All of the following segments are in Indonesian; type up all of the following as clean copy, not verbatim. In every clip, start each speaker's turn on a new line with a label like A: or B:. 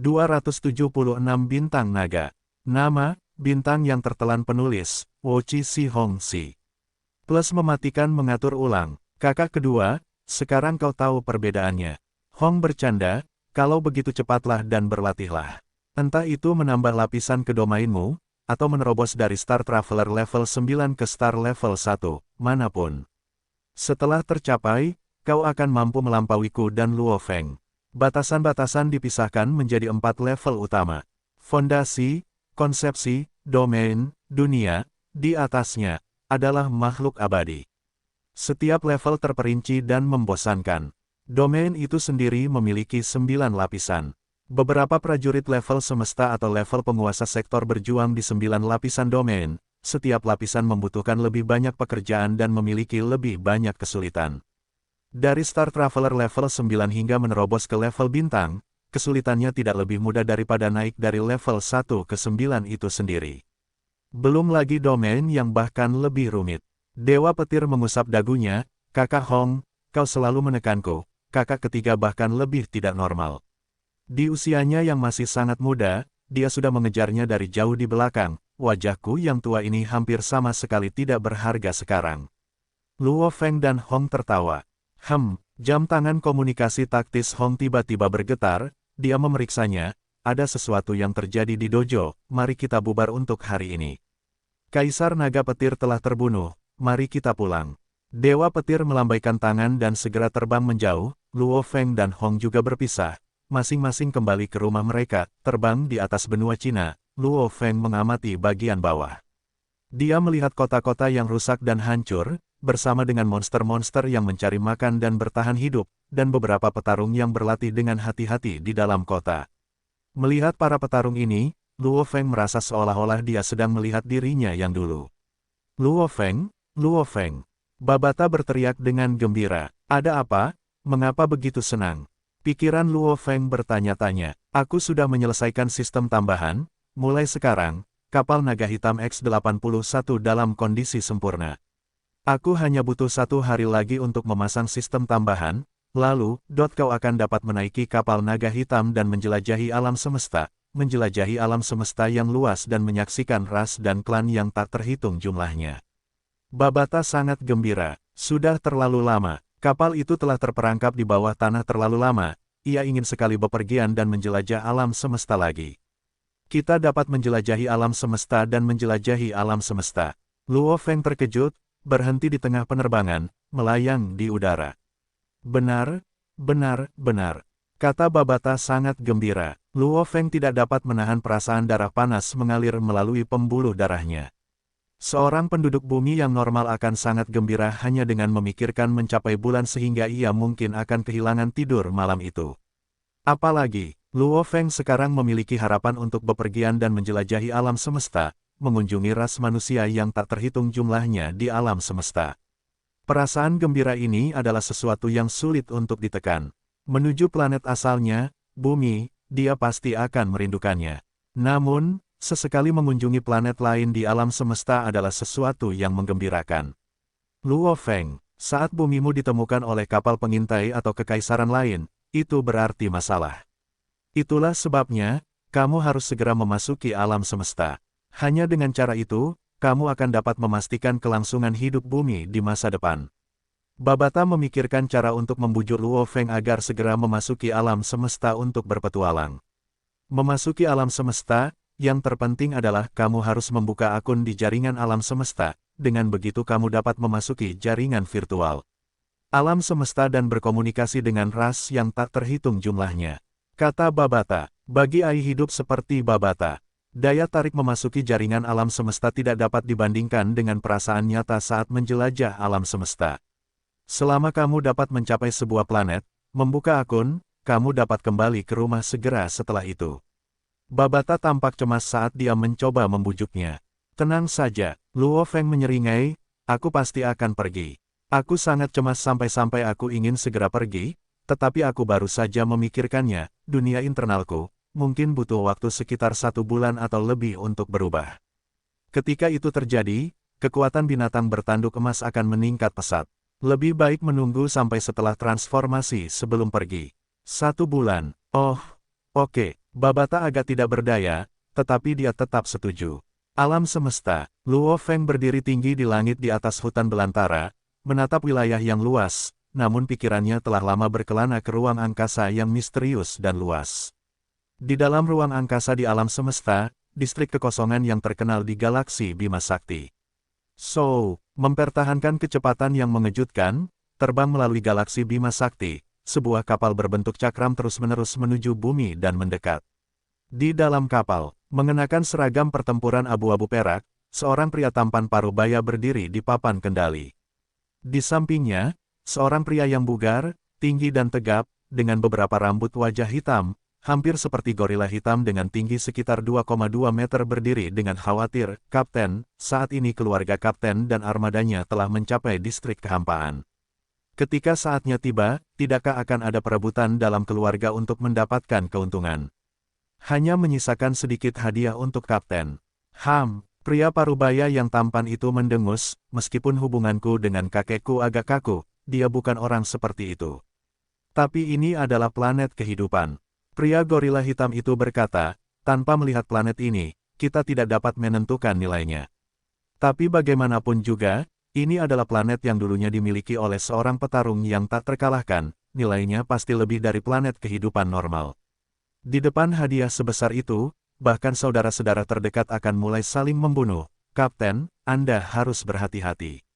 A: 276 Bintang Naga. Nama, bintang yang tertelan penulis, Wochi Si Hong Si. Plus mematikan mengatur ulang. Kakak kedua, sekarang kau tahu perbedaannya. Hong bercanda, kalau begitu cepatlah dan berlatihlah. Entah itu menambah lapisan ke domainmu, atau menerobos dari Star Traveler level 9 ke Star level 1, manapun. Setelah tercapai, kau akan mampu melampauiku dan Luo Feng. Batasan-batasan dipisahkan menjadi 4 level utama. Fondasi, konsepsi, domain, dunia, di atasnya, adalah makhluk abadi. Setiap level terperinci dan membosankan. Domain itu sendiri memiliki 9 lapisan. Beberapa prajurit level semesta atau level penguasa sektor berjuang di 9 lapisan domain. Setiap lapisan membutuhkan lebih banyak pekerjaan dan memiliki lebih banyak kesulitan. Dari Star Traveler level 9 hingga menerobos ke level bintang, kesulitannya tidak lebih mudah daripada naik dari level 1 ke 9 itu sendiri. Belum lagi domain yang bahkan lebih rumit. Dewa Petir mengusap dagunya, Kakak Hong, kau selalu menekanku, kakak ketiga bahkan lebih tidak normal. Di usianya yang masih sangat muda, dia sudah mengejarnya dari jauh di belakang. Wajahku yang tua ini hampir sama sekali tidak berharga sekarang. Luo Feng dan Hong tertawa. Jam tangan komunikasi taktis Hong tiba-tiba bergetar, dia memeriksanya, ada sesuatu yang terjadi di dojo, mari kita bubar untuk hari ini. Kaisar Naga Petir telah terbunuh, mari kita pulang. Dewa Petir melambaikan tangan dan segera terbang menjauh, Luo Feng dan Hong juga berpisah. Masing-masing kembali ke rumah mereka, terbang di atas benua Cina. Luo Feng mengamati bagian bawah. Dia melihat kota-kota yang rusak dan hancur, bersama dengan monster-monster yang mencari makan dan bertahan hidup, dan beberapa petarung yang berlatih dengan hati-hati di dalam kota. Melihat para petarung ini, Luo Feng merasa seolah-olah dia sedang melihat dirinya yang dulu. Luo Feng, Luo Feng. Babata berteriak dengan gembira. Ada apa? Mengapa begitu senang? Pikiran Luo Feng bertanya-tanya. Aku sudah menyelesaikan sistem tambahan, mulai sekarang, kapal naga hitam X-81 dalam kondisi sempurna. Aku hanya butuh 1 hari lagi untuk memasang sistem tambahan, lalu, kau akan dapat menaiki kapal naga hitam dan menjelajahi alam semesta yang luas dan menyaksikan ras dan klan yang tak terhitung jumlahnya. Babata sangat gembira. Sudah terlalu lama. Kapal itu telah terperangkap di bawah tanah terlalu lama, ia ingin sekali bepergian dan menjelajah alam semesta lagi. Kita dapat menjelajahi alam semesta dan menjelajahi alam semesta. Luo Feng terkejut, berhenti di tengah penerbangan, melayang di udara. Benar, kata Babata sangat gembira. Luo Feng tidak dapat menahan perasaan darah panas mengalir melalui pembuluh darahnya. Seorang penduduk bumi yang normal akan sangat gembira hanya dengan memikirkan mencapai bulan sehingga ia mungkin akan kehilangan tidur malam itu. Apalagi, Luo Feng sekarang memiliki harapan untuk bepergian dan menjelajahi alam semesta, mengunjungi ras manusia yang tak terhitung jumlahnya di alam semesta. Perasaan gembira ini adalah sesuatu yang sulit untuk ditekan. Menuju planet asalnya, bumi, dia pasti akan merindukannya. Namun, sesekali mengunjungi planet lain di alam semesta adalah sesuatu yang menggembirakan. Luo Feng, saat bumimu ditemukan oleh kapal pengintai atau kekaisaran lain, itu berarti masalah. Itulah sebabnya, kamu harus segera memasuki alam semesta. Hanya dengan cara itu, kamu akan dapat memastikan kelangsungan hidup bumi di masa depan. Babata memikirkan cara untuk membujuk Luo Feng agar segera memasuki alam semesta untuk berpetualang. Memasuki alam semesta, yang terpenting adalah kamu harus membuka akun di jaringan alam semesta, dengan begitu kamu dapat memasuki jaringan virtual alam semesta dan berkomunikasi dengan ras yang tak terhitung jumlahnya. Kata Babata, bagi AI hidup seperti Babata, daya tarik memasuki jaringan alam semesta tidak dapat dibandingkan dengan perasaan nyata saat menjelajah alam semesta. Selama kamu dapat mencapai sebuah planet, membuka akun, kamu dapat kembali ke rumah segera setelah itu. Babata tampak cemas saat dia mencoba membujuknya. Tenang saja, Luo Feng menyeringai, aku pasti akan pergi. Aku sangat cemas sampai-sampai aku ingin segera pergi, tetapi aku baru saja memikirkannya, dunia internalku, mungkin butuh waktu sekitar 1 bulan atau lebih untuk berubah. Ketika itu terjadi, kekuatan binatang bertanduk emas akan meningkat pesat. Lebih baik menunggu sampai setelah transformasi sebelum pergi. 1 bulan, oh, oke. Babata agak tidak berdaya, tetapi dia tetap setuju. Alam semesta, Luo Feng berdiri tinggi di langit di atas hutan belantara, menatap wilayah yang luas, namun pikirannya telah lama berkelana ke ruang angkasa yang misterius dan luas. Di dalam ruang angkasa di alam semesta, distrik kekosongan yang terkenal di galaksi Bima Sakti. So, mempertahankan kecepatan yang mengejutkan, terbang melalui galaksi Bima Sakti, sebuah kapal berbentuk cakram terus-menerus menuju bumi dan mendekat. Di dalam kapal, mengenakan seragam pertempuran abu-abu perak, seorang pria tampan parubaya berdiri di papan kendali. Di sampingnya, seorang pria yang bugar, tinggi dan tegap, dengan beberapa rambut wajah hitam, hampir seperti gorila hitam dengan tinggi sekitar 2,2 meter berdiri dengan khawatir, "Kapten, saat ini keluarga Kapten dan armadanya telah mencapai distrik kehampaan. Ketika saatnya tiba, tidakkah akan ada perebutan dalam keluarga untuk mendapatkan keuntungan? Hanya menyisakan sedikit hadiah untuk Kapten." Pria parubaya yang tampan itu mendengus, "Meskipun hubunganku dengan kakekku agak kaku, dia bukan orang seperti itu. Tapi ini adalah planet kehidupan." Pria gorila hitam itu berkata, "Tanpa melihat planet ini, kita tidak dapat menentukan nilainya. Tapi bagaimanapun juga, ini adalah planet yang dulunya dimiliki oleh seorang petarung yang tak terkalahkan, nilainya pasti lebih dari planet kehidupan normal. Di depan hadiah sebesar itu, bahkan saudara-saudara terdekat akan mulai saling membunuh. Kapten, Anda harus berhati-hati."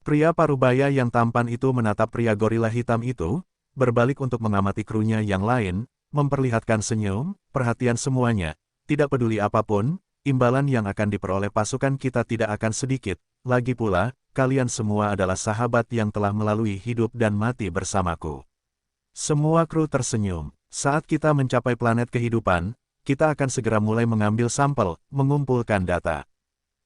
A: Pria parubaya yang tampan itu menatap pria gorila hitam itu, berbalik untuk mengamati krunya yang lain, memperlihatkan senyum, "Perhatian semuanya, tidak peduli apapun, imbalan yang akan diperoleh pasukan kita tidak akan sedikit, lagi pula, kalian semua adalah sahabat yang telah melalui hidup dan mati bersamaku." Semua kru tersenyum. "Saat kita mencapai planet kehidupan, kita akan segera mulai mengambil sampel, mengumpulkan data.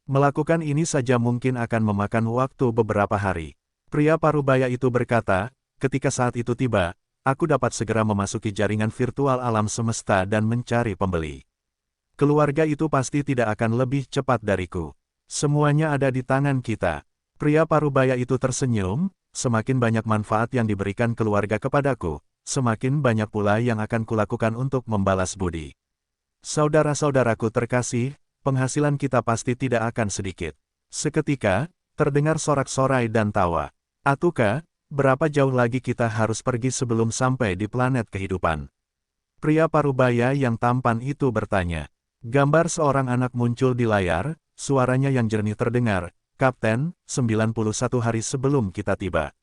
A: Melakukan ini saja mungkin akan memakan waktu beberapa hari." Pria parubaya itu berkata, "Ketika saat itu tiba, aku dapat segera memasuki jaringan virtual alam semesta dan mencari pembeli. Keluarga itu pasti tidak akan lebih cepat dariku. Semuanya ada di tangan kita." Pria parubaya itu tersenyum, "Semakin banyak manfaat yang diberikan keluarga kepadaku, semakin banyak pula yang akan kulakukan untuk membalas budi. Saudara-saudaraku terkasih, penghasilan kita pasti tidak akan sedikit." Seketika, terdengar sorak-sorai dan tawa. "Atuka, berapa jauh lagi kita harus pergi sebelum sampai di planet kehidupan?" Pria parubaya yang tampan itu bertanya. Gambar seorang anak muncul di layar, suaranya yang jernih terdengar, "Kapten, 91 hari sebelum kita tiba."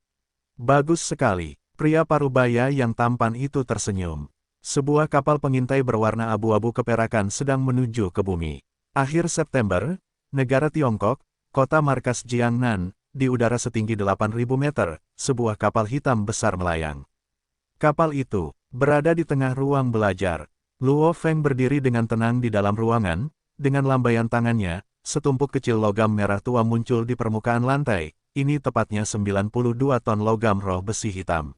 A: "Bagus sekali." Pria parubaya yang tampan itu tersenyum. Sebuah kapal pengintai berwarna abu-abu keperakan sedang menuju ke bumi. Akhir September, negara Tiongkok, kota markas Jiangnan, di udara setinggi 8.000 meter, sebuah kapal hitam besar melayang. Kapal itu berada di tengah ruang belajar. Luo Feng berdiri dengan tenang di dalam ruangan, dengan lambaian tangannya, setumpuk kecil logam merah tua muncul di permukaan lantai, ini tepatnya 92 ton logam roh besi hitam.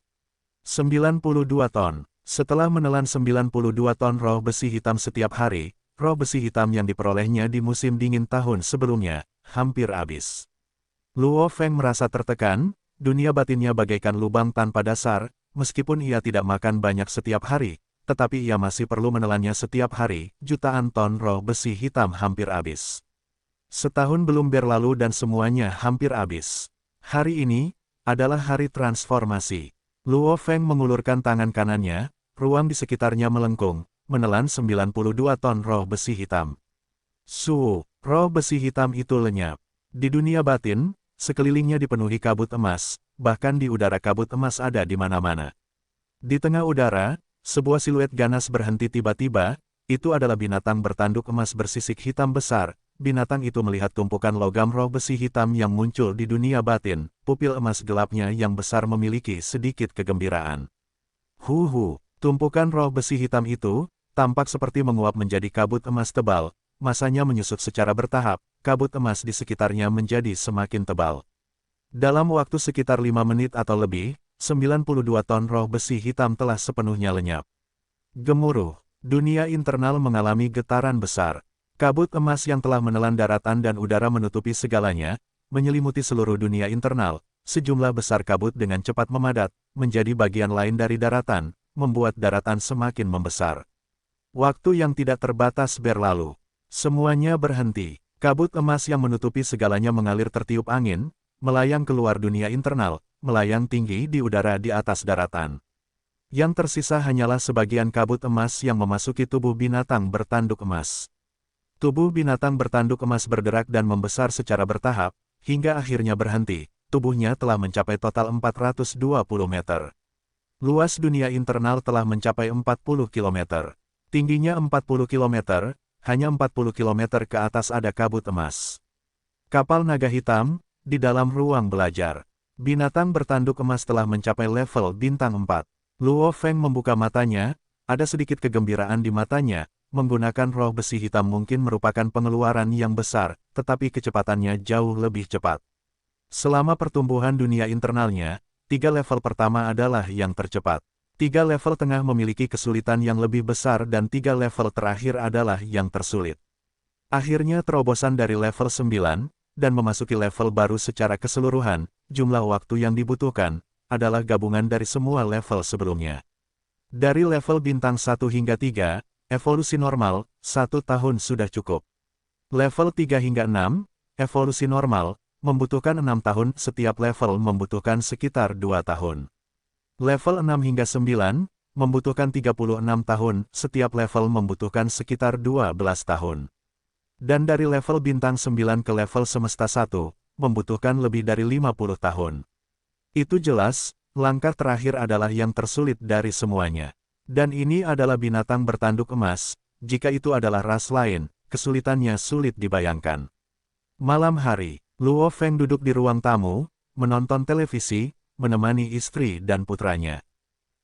A: 92 ton. Setelah menelan 92 ton roh besi hitam setiap hari, roh besi hitam yang diperolehnya di musim dingin tahun sebelumnya, hampir habis. Luo Feng merasa tertekan, dunia batinnya bagaikan lubang tanpa dasar, meskipun ia tidak makan banyak setiap hari, tetapi ia masih perlu menelannya setiap hari, jutaan ton roh besi hitam hampir habis. Setahun belum berlalu dan semuanya hampir habis. Hari ini adalah hari transformasi. Luo Feng mengulurkan tangan kanannya, ruang di sekitarnya melengkung, menelan 92 ton roh besi hitam. Roh besi hitam itu lenyap. Di dunia batin, sekelilingnya dipenuhi kabut emas, bahkan di udara kabut emas ada di mana-mana. Di tengah udara, sebuah siluet ganas berhenti tiba-tiba, itu adalah binatang bertanduk emas bersisik hitam besar. Binatang itu melihat tumpukan logam roh besi hitam yang muncul di dunia batin, pupil emas gelapnya yang besar memiliki sedikit kegembiraan. Tumpukan roh besi hitam itu, tampak seperti menguap menjadi kabut emas tebal, masanya menyusut secara bertahap, kabut emas di sekitarnya menjadi semakin tebal. Dalam waktu sekitar 5 menit atau lebih, 92 ton roh besi hitam telah sepenuhnya lenyap. Gemuruh, dunia internal mengalami getaran besar. Kabut emas yang telah menelan daratan dan udara menutupi segalanya, menyelimuti seluruh dunia internal, sejumlah besar kabut dengan cepat memadat, menjadi bagian lain dari daratan, membuat daratan semakin membesar. Waktu yang tidak terbatas berlalu. Semuanya berhenti. Kabut emas yang menutupi segalanya mengalir tertiup angin, melayang keluar dunia internal, melayang tinggi di udara di atas daratan. Yang tersisa hanyalah sebagian kabut emas yang memasuki tubuh binatang bertanduk emas. Tubuh binatang bertanduk emas bergerak dan membesar secara bertahap, hingga akhirnya berhenti. Tubuhnya telah mencapai total 420 meter. Luas dunia internal telah mencapai 40 kilometer. Tingginya 40 kilometer, hanya 40 kilometer ke atas ada kabut emas. Kapal naga hitam, di dalam ruang belajar. Binatang bertanduk emas telah mencapai level bintang 4. Luo Feng membuka matanya, ada sedikit kegembiraan di matanya, menggunakan roh besi hitam mungkin merupakan pengeluaran yang besar, tetapi kecepatannya jauh lebih cepat. Selama pertumbuhan dunia internalnya, 3 level pertama adalah yang tercepat. 3 level tengah memiliki kesulitan yang lebih besar dan 3 level terakhir adalah yang tersulit. Akhirnya terobosan dari level 9, dan memasuki level baru secara keseluruhan, jumlah waktu yang dibutuhkan, adalah gabungan dari semua level sebelumnya. Dari level bintang 1 hingga 3, evolusi normal, 1 tahun sudah cukup. Level 3 hingga 6, evolusi normal, membutuhkan 6 tahun, setiap level membutuhkan sekitar 2 tahun. Level 6 hingga 9, membutuhkan 36 tahun, setiap level membutuhkan sekitar 12 tahun. Dan dari level bintang 9 ke level semesta 1, membutuhkan lebih dari 50 tahun. Itu jelas, langkah terakhir adalah yang tersulit dari semuanya. Dan ini adalah binatang bertanduk emas, jika itu adalah ras lain, kesulitannya sulit dibayangkan. Malam hari, Luo Feng duduk di ruang tamu, menonton televisi, menemani istri dan putranya.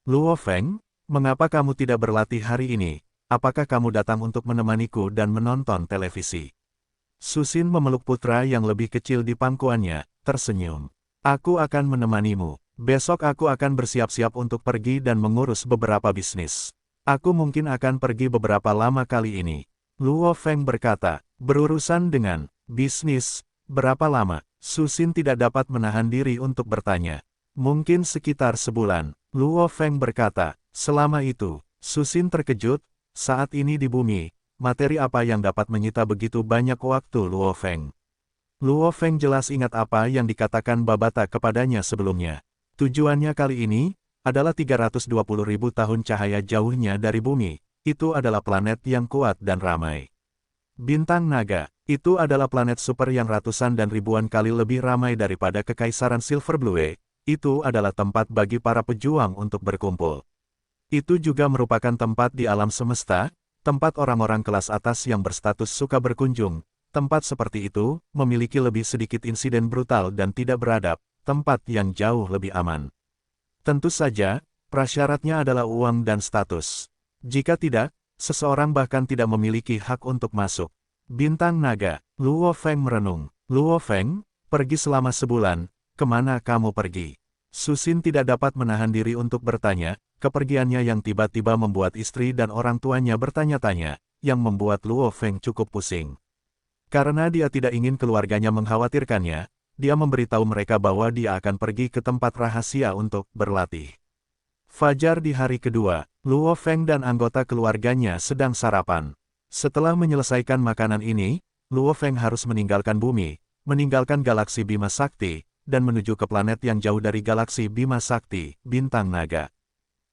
A: Luo Feng, mengapa kamu tidak berlatih hari ini? Apakah kamu datang untuk menemaniku dan menonton televisi? Susin memeluk putra yang lebih kecil di pangkuannya, tersenyum. Aku akan menemanimu. Besok aku akan bersiap-siap untuk pergi dan mengurus beberapa bisnis. Aku mungkin akan pergi beberapa lama kali ini. Luo Feng berkata, berurusan dengan bisnis, berapa lama? Susin tidak dapat menahan diri untuk bertanya. Mungkin sekitar sebulan. Luo Feng berkata, selama itu, Susin terkejut, saat ini di bumi, materi apa yang dapat menyita begitu banyak waktu Luo Feng? Luo Feng jelas ingat apa yang dikatakan Babata kepadanya sebelumnya. Tujuannya kali ini, adalah 320.000 tahun cahaya jauhnya dari bumi, itu adalah planet yang kuat dan ramai. Bintang Naga, itu adalah planet super yang ratusan dan ribuan kali lebih ramai daripada Kekaisaran Silver Blue. Itu adalah tempat bagi para pejuang untuk berkumpul. Itu juga merupakan tempat di alam semesta, tempat orang-orang kelas atas yang berstatus suka berkunjung. Tempat seperti itu, memiliki lebih sedikit insiden brutal dan tidak beradab, tempat yang jauh lebih aman. Tentu saja, prasyaratnya adalah uang dan status. Jika tidak, seseorang bahkan tidak memiliki hak untuk masuk. Bintang Naga, Luo Feng merenung. Luo Feng, pergi selama sebulan, kemana kamu pergi? Susin tidak dapat menahan diri untuk bertanya, kepergiannya yang tiba-tiba membuat istri dan orang tuanya bertanya-tanya, yang membuat Luo Feng cukup pusing. Karena dia tidak ingin keluarganya mengkhawatirkannya, dia memberitahu mereka bahwa dia akan pergi ke tempat rahasia untuk berlatih. Fajar di hari kedua, Luo Feng dan anggota keluarganya sedang sarapan. Setelah menyelesaikan makanan ini, Luo Feng harus meninggalkan bumi, meninggalkan galaksi Bima Sakti, dan menuju ke planet yang jauh dari galaksi Bima Sakti, Bintang Naga.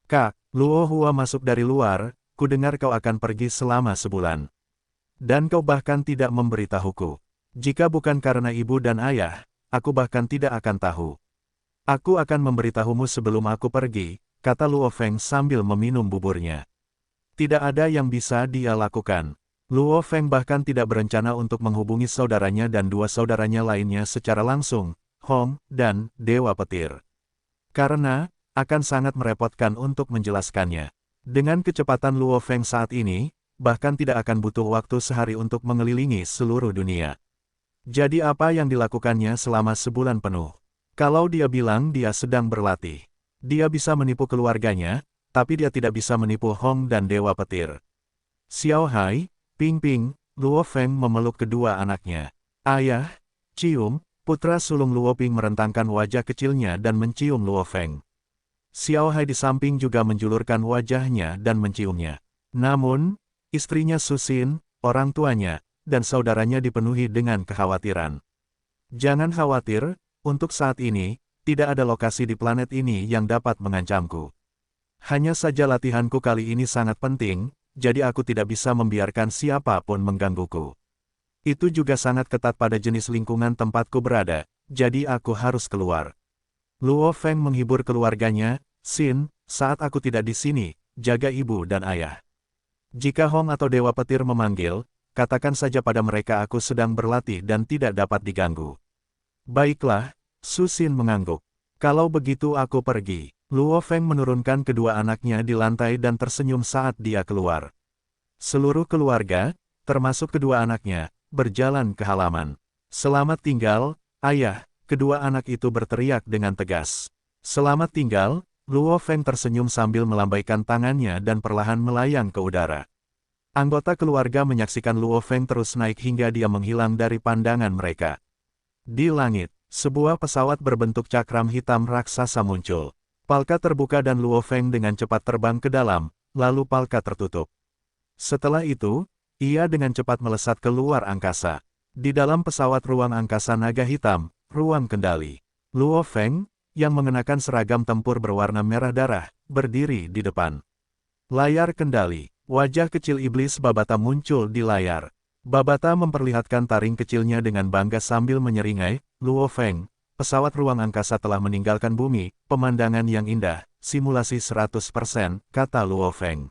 A: Kak, Luo Hua masuk dari luar, ku dengar kau akan pergi selama sebulan. Dan kau bahkan tidak memberitahuku. Jika bukan karena ibu dan ayah, aku bahkan tidak akan tahu. Aku akan memberitahumu sebelum aku pergi, kata Luo Feng sambil meminum buburnya. Tidak ada yang bisa dia lakukan. Luo Feng bahkan tidak berencana untuk menghubungi saudaranya dan 2 saudaranya lainnya secara langsung, Hong, dan Dewa Petir. Karena, akan sangat merepotkan untuk menjelaskannya. Dengan kecepatan Luo Feng saat ini, bahkan tidak akan butuh waktu sehari untuk mengelilingi seluruh dunia. Jadi apa yang dilakukannya selama sebulan penuh? Kalau dia bilang dia sedang berlatih, dia bisa menipu keluarganya, tapi dia tidak bisa menipu Hong dan Dewa Petir. Xiao Hai, Ping Ping, Luo Feng memeluk kedua anaknya. Ayah, cium. Putra sulung Luo Ping merentangkan wajah kecilnya dan mencium Luo Feng. Xiao Hai di samping juga menjulurkan wajahnya dan menciumnya. Namun, Istrinya Susin, orang tuanya, dan saudaranya dipenuhi dengan kekhawatiran. Jangan khawatir, untuk saat ini, tidak ada lokasi di planet ini yang dapat mengancamku. Hanya saja latihanku kali ini sangat penting, jadi aku tidak bisa membiarkan siapapun menggangguku. Itu juga sangat ketat pada jenis lingkungan tempatku berada, jadi aku harus keluar. Luo Feng menghibur keluarganya, Xin, saat aku tidak di sini, jaga ibu dan ayah. Jika Hong atau Dewa Petir memanggil, katakan saja pada mereka aku sedang berlatih dan tidak dapat diganggu. Baiklah, Su Xin mengangguk. Kalau begitu aku pergi. Luo Feng menurunkan kedua anaknya di lantai dan tersenyum saat dia keluar. Seluruh keluarga, termasuk kedua anaknya, berjalan ke halaman. Selamat tinggal, ayah, kedua anak itu berteriak dengan tegas. Selamat tinggal, Luo Feng tersenyum sambil melambaikan tangannya dan perlahan melayang ke udara. Anggota keluarga menyaksikan Luo Feng terus naik hingga dia menghilang dari pandangan mereka. Di langit, sebuah pesawat berbentuk cakram hitam raksasa muncul. Palka terbuka dan Luo Feng dengan cepat terbang ke dalam, lalu palka tertutup. Setelah itu, ia dengan cepat melesat keluar angkasa. Di dalam pesawat ruang angkasa naga hitam, ruang kendali. Luo Feng, yang mengenakan seragam tempur berwarna merah darah, berdiri di depan. Layar kendali, wajah kecil iblis Babata muncul di layar. Babata memperlihatkan taring kecilnya dengan bangga sambil menyeringai, Luo Feng, pesawat ruang angkasa telah meninggalkan bumi, pemandangan yang indah, simulasi 100%, kata Luo Feng.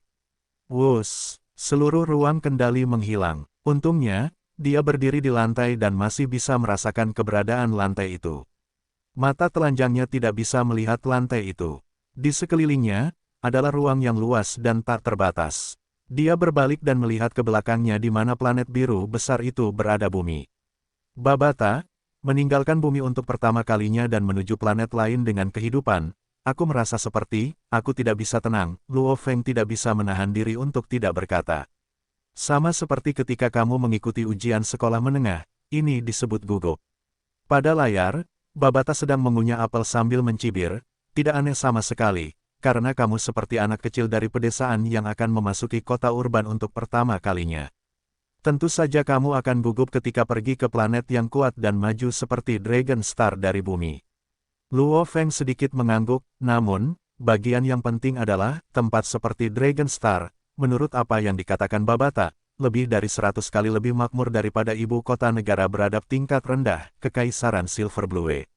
A: Wus, seluruh ruang kendali menghilang. Untungnya, dia berdiri di lantai dan masih bisa merasakan keberadaan lantai itu. Mata telanjangnya tidak bisa melihat lantai itu. Di sekelilingnya, adalah ruang yang luas dan tak terbatas. Dia berbalik dan melihat ke belakangnya di mana planet biru besar itu berada bumi. Babata, meninggalkan bumi untuk pertama kalinya dan menuju planet lain dengan kehidupan, aku merasa seperti, aku tidak bisa tenang, Luo Feng tidak bisa menahan diri untuk tidak berkata. Sama seperti ketika kamu mengikuti ujian sekolah menengah, ini disebut gugup. Pada layar, Babata sedang mengunyah apel sambil mencibir, tidak aneh sama sekali, karena kamu seperti anak kecil dari pedesaan yang akan memasuki kota urban untuk pertama kalinya. Tentu saja kamu akan gugup ketika pergi ke planet yang kuat dan maju seperti Dragon Star dari bumi. Luo Feng sedikit mengangguk, namun, bagian yang penting adalah, tempat seperti Dragon Star, menurut apa yang dikatakan Babata, lebih dari 100 kali lebih makmur daripada ibu kota negara beradab tingkat rendah, Kekaisaran Silver Blue.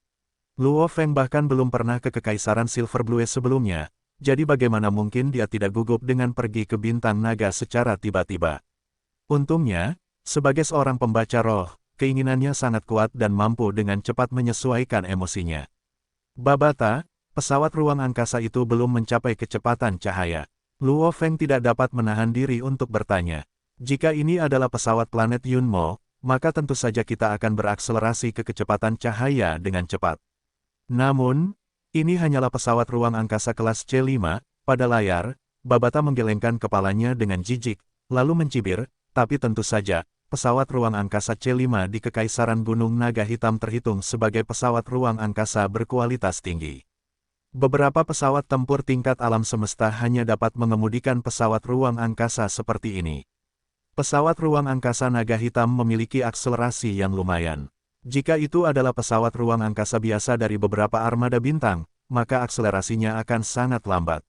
A: Luo Feng bahkan belum pernah ke Kekaisaran Silver Blue sebelumnya, jadi bagaimana mungkin dia tidak gugup dengan pergi ke bintang naga secara tiba-tiba. Untungnya, sebagai seorang pembaca roh, keinginannya sangat kuat dan mampu dengan cepat menyesuaikan emosinya. Babata, pesawat ruang angkasa itu belum mencapai kecepatan cahaya. Luo Feng tidak dapat menahan diri untuk bertanya. Jika ini adalah pesawat planet Yunmo, maka tentu saja kita akan berakselerasi ke kecepatan cahaya dengan cepat. Namun, ini hanyalah pesawat ruang angkasa kelas C5, pada layar, Babata menggelengkan kepalanya dengan jijik, lalu mencibir, tapi tentu saja, pesawat ruang angkasa C5 di Kekaisaran Gunung Naga Hitam terhitung sebagai pesawat ruang angkasa berkualitas tinggi. Beberapa pesawat tempur tingkat alam semesta hanya dapat mengemudikan pesawat ruang angkasa seperti ini. Pesawat ruang angkasa naga hitam memiliki akselerasi yang lumayan. Jika itu adalah pesawat ruang angkasa biasa dari beberapa armada bintang, maka akselerasinya akan sangat lambat.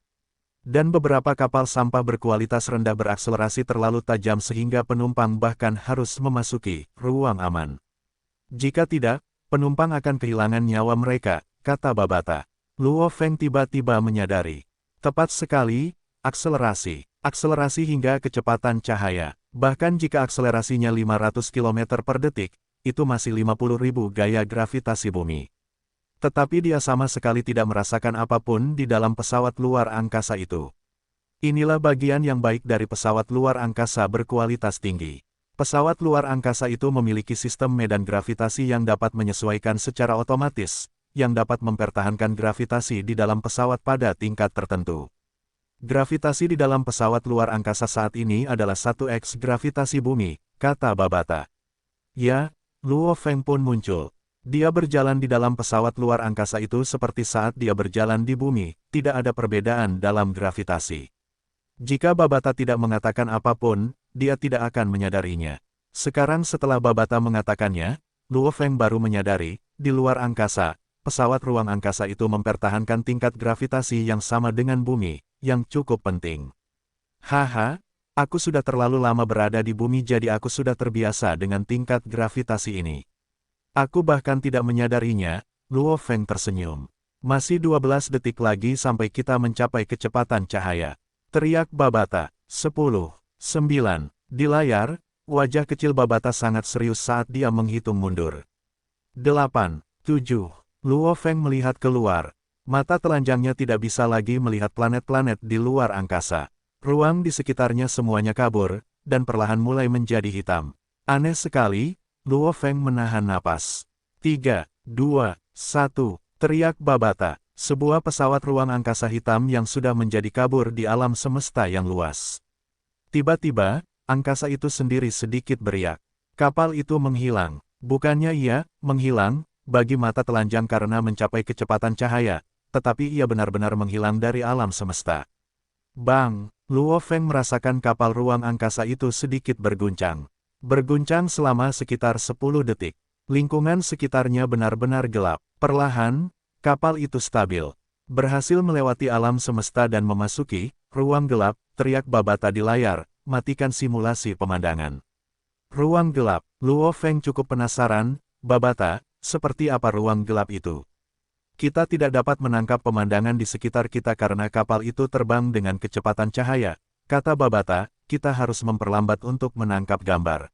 A: Dan beberapa kapal sampah berkualitas rendah berakselerasi terlalu tajam sehingga penumpang bahkan harus memasuki ruang aman. Jika tidak, penumpang akan kehilangan nyawa mereka, kata Babata. Luo Feng tiba-tiba menyadari. Tepat sekali, akselerasi. Akselerasi hingga kecepatan cahaya. Bahkan jika akselerasinya 500 km per detik, itu masih 50.000 gaya gravitasi bumi. Tetapi dia sama sekali tidak merasakan apapun di dalam pesawat luar angkasa itu. Inilah bagian yang baik dari pesawat luar angkasa berkualitas tinggi. Pesawat luar angkasa itu memiliki sistem medan gravitasi yang dapat menyesuaikan secara otomatis, yang dapat mempertahankan gravitasi di dalam pesawat pada tingkat tertentu. Gravitasi di dalam pesawat luar angkasa saat ini adalah 1x gravitasi bumi, kata Babata. Ya, Luo Feng pun muncul. Dia berjalan di dalam pesawat luar angkasa itu seperti saat dia berjalan di bumi, tidak ada perbedaan dalam gravitasi. Jika Babata tidak mengatakan apapun, dia tidak akan menyadarinya. Sekarang setelah Babata mengatakannya, Luo Feng baru menyadari, di luar angkasa, pesawat ruang angkasa itu mempertahankan tingkat gravitasi yang sama dengan bumi, yang cukup penting. Haha, aku sudah terlalu lama berada di bumi jadi aku sudah terbiasa dengan tingkat gravitasi ini. Aku bahkan tidak menyadarinya, Luo Feng tersenyum. Masih 12 detik lagi sampai kita mencapai kecepatan cahaya. Teriak Babata. 10, 9. Di layar, wajah kecil Babata sangat serius saat dia menghitung mundur. 8, 7. Luo Feng melihat keluar. Mata telanjangnya tidak bisa lagi melihat planet-planet di luar angkasa. Ruang di sekitarnya semuanya kabur, dan perlahan mulai menjadi hitam. Aneh sekali, Luo Feng menahan napas. 3, 2, 1. Teriak Babata. Sebuah pesawat ruang angkasa hitam yang sudah menjadi kabur di alam semesta yang luas. Tiba-tiba, angkasa itu sendiri sedikit beriak. Kapal itu menghilang. Bukannya ia menghilang bagi mata telanjang karena mencapai kecepatan cahaya, tetapi ia benar-benar menghilang dari alam semesta. Bang! Luo Feng merasakan kapal ruang angkasa itu sedikit berguncang. Berguncang selama sekitar 10 detik. Lingkungan sekitarnya benar-benar gelap. Perlahan, kapal itu stabil. Berhasil melewati alam semesta dan memasuki ruang gelap, teriak Babata di layar, matikan simulasi pemandangan. Ruang gelap. Luo Feng cukup penasaran, Babata, seperti apa ruang gelap itu? Kita tidak dapat menangkap pemandangan di sekitar kita karena kapal itu terbang dengan kecepatan cahaya, kata Babata, kita harus memperlambat untuk menangkap gambar.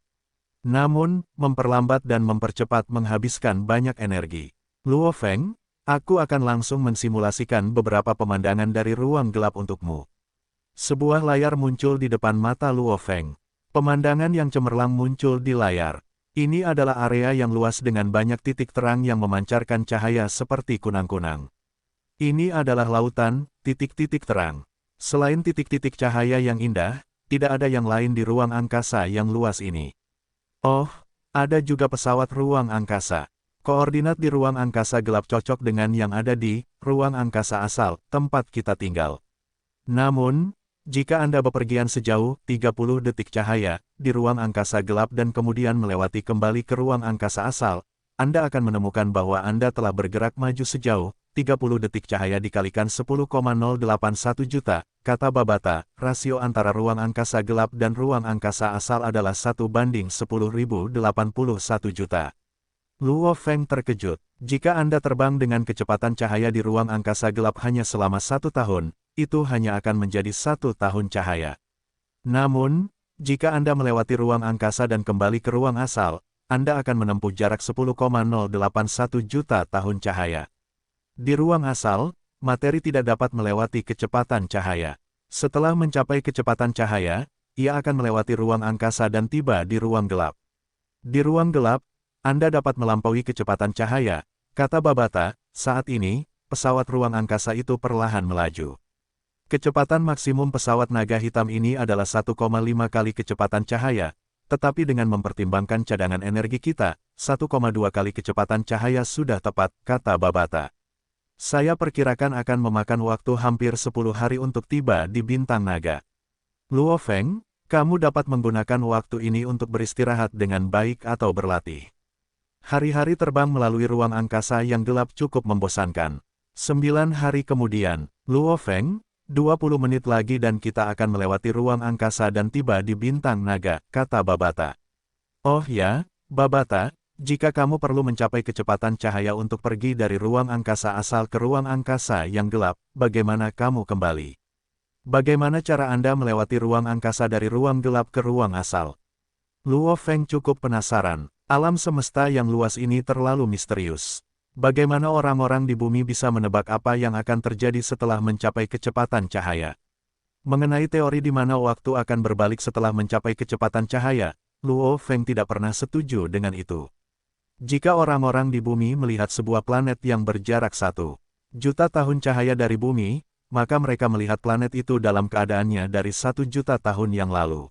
A: Namun, memperlambat dan mempercepat menghabiskan banyak energi. Luo Feng, aku akan langsung mensimulasikan beberapa pemandangan dari ruang gelap untukmu. Sebuah layar muncul di depan mata Luo Feng. Pemandangan yang cemerlang muncul di layar. Ini adalah area yang luas dengan banyak titik terang yang memancarkan cahaya seperti kunang-kunang. Ini adalah lautan, titik-titik terang. Selain titik-titik cahaya yang indah, tidak ada yang lain di ruang angkasa yang luas ini. Oh, ada juga pesawat ruang angkasa. Koordinat di ruang angkasa gelap cocok dengan yang ada di ruang angkasa asal, tempat kita tinggal. Namun, jika Anda bepergian sejauh 30 detik cahaya di ruang angkasa gelap dan kemudian melewati kembali ke ruang angkasa asal, Anda akan menemukan bahwa Anda telah bergerak maju sejauh 30 detik cahaya dikalikan 10,081 juta, kata Babata. Rasio antara ruang angkasa gelap dan ruang angkasa asal adalah 1:10.081 juta. Luo Feng terkejut. Jika Anda terbang dengan kecepatan cahaya di ruang angkasa gelap hanya selama 1 tahun, itu hanya akan menjadi 1 tahun cahaya. Namun, jika Anda melewati ruang angkasa dan kembali ke ruang asal, Anda akan menempuh jarak 10,081 juta tahun cahaya. Di ruang asal, materi tidak dapat melewati kecepatan cahaya. Setelah mencapai kecepatan cahaya, ia akan melewati ruang angkasa dan tiba di ruang gelap. Di ruang gelap, Anda dapat melampaui kecepatan cahaya, kata Babata. Saat ini, pesawat ruang angkasa itu perlahan melaju. Kecepatan maksimum pesawat naga hitam ini adalah 1,5 kali kecepatan cahaya, tetapi dengan mempertimbangkan cadangan energi kita, 1,2 kali kecepatan cahaya sudah tepat, kata Babata. Saya perkirakan akan memakan waktu hampir 10 hari untuk tiba di bintang naga. Luo Feng, kamu dapat menggunakan waktu ini untuk beristirahat dengan baik atau berlatih. Hari-hari terbang melalui ruang angkasa yang gelap cukup membosankan. 9 hari kemudian, Luo Feng, 20 menit lagi dan kita akan melewati ruang angkasa dan tiba di bintang naga, kata Babata. Oh ya, Babata, jika kamu perlu mencapai kecepatan cahaya untuk pergi dari ruang angkasa asal ke ruang angkasa yang gelap, bagaimana kamu kembali? Bagaimana cara Anda melewati ruang angkasa dari ruang gelap ke ruang asal? Luo Feng cukup penasaran. Alam semesta yang luas ini terlalu misterius. Bagaimana orang-orang di bumi bisa menebak apa yang akan terjadi setelah mencapai kecepatan cahaya? Mengenai teori di mana waktu akan berbalik setelah mencapai kecepatan cahaya, Luo Feng tidak pernah setuju dengan itu. Jika orang-orang di bumi melihat sebuah planet yang berjarak 1 juta tahun cahaya dari bumi, maka mereka melihat planet itu dalam keadaannya dari 1 juta tahun yang lalu.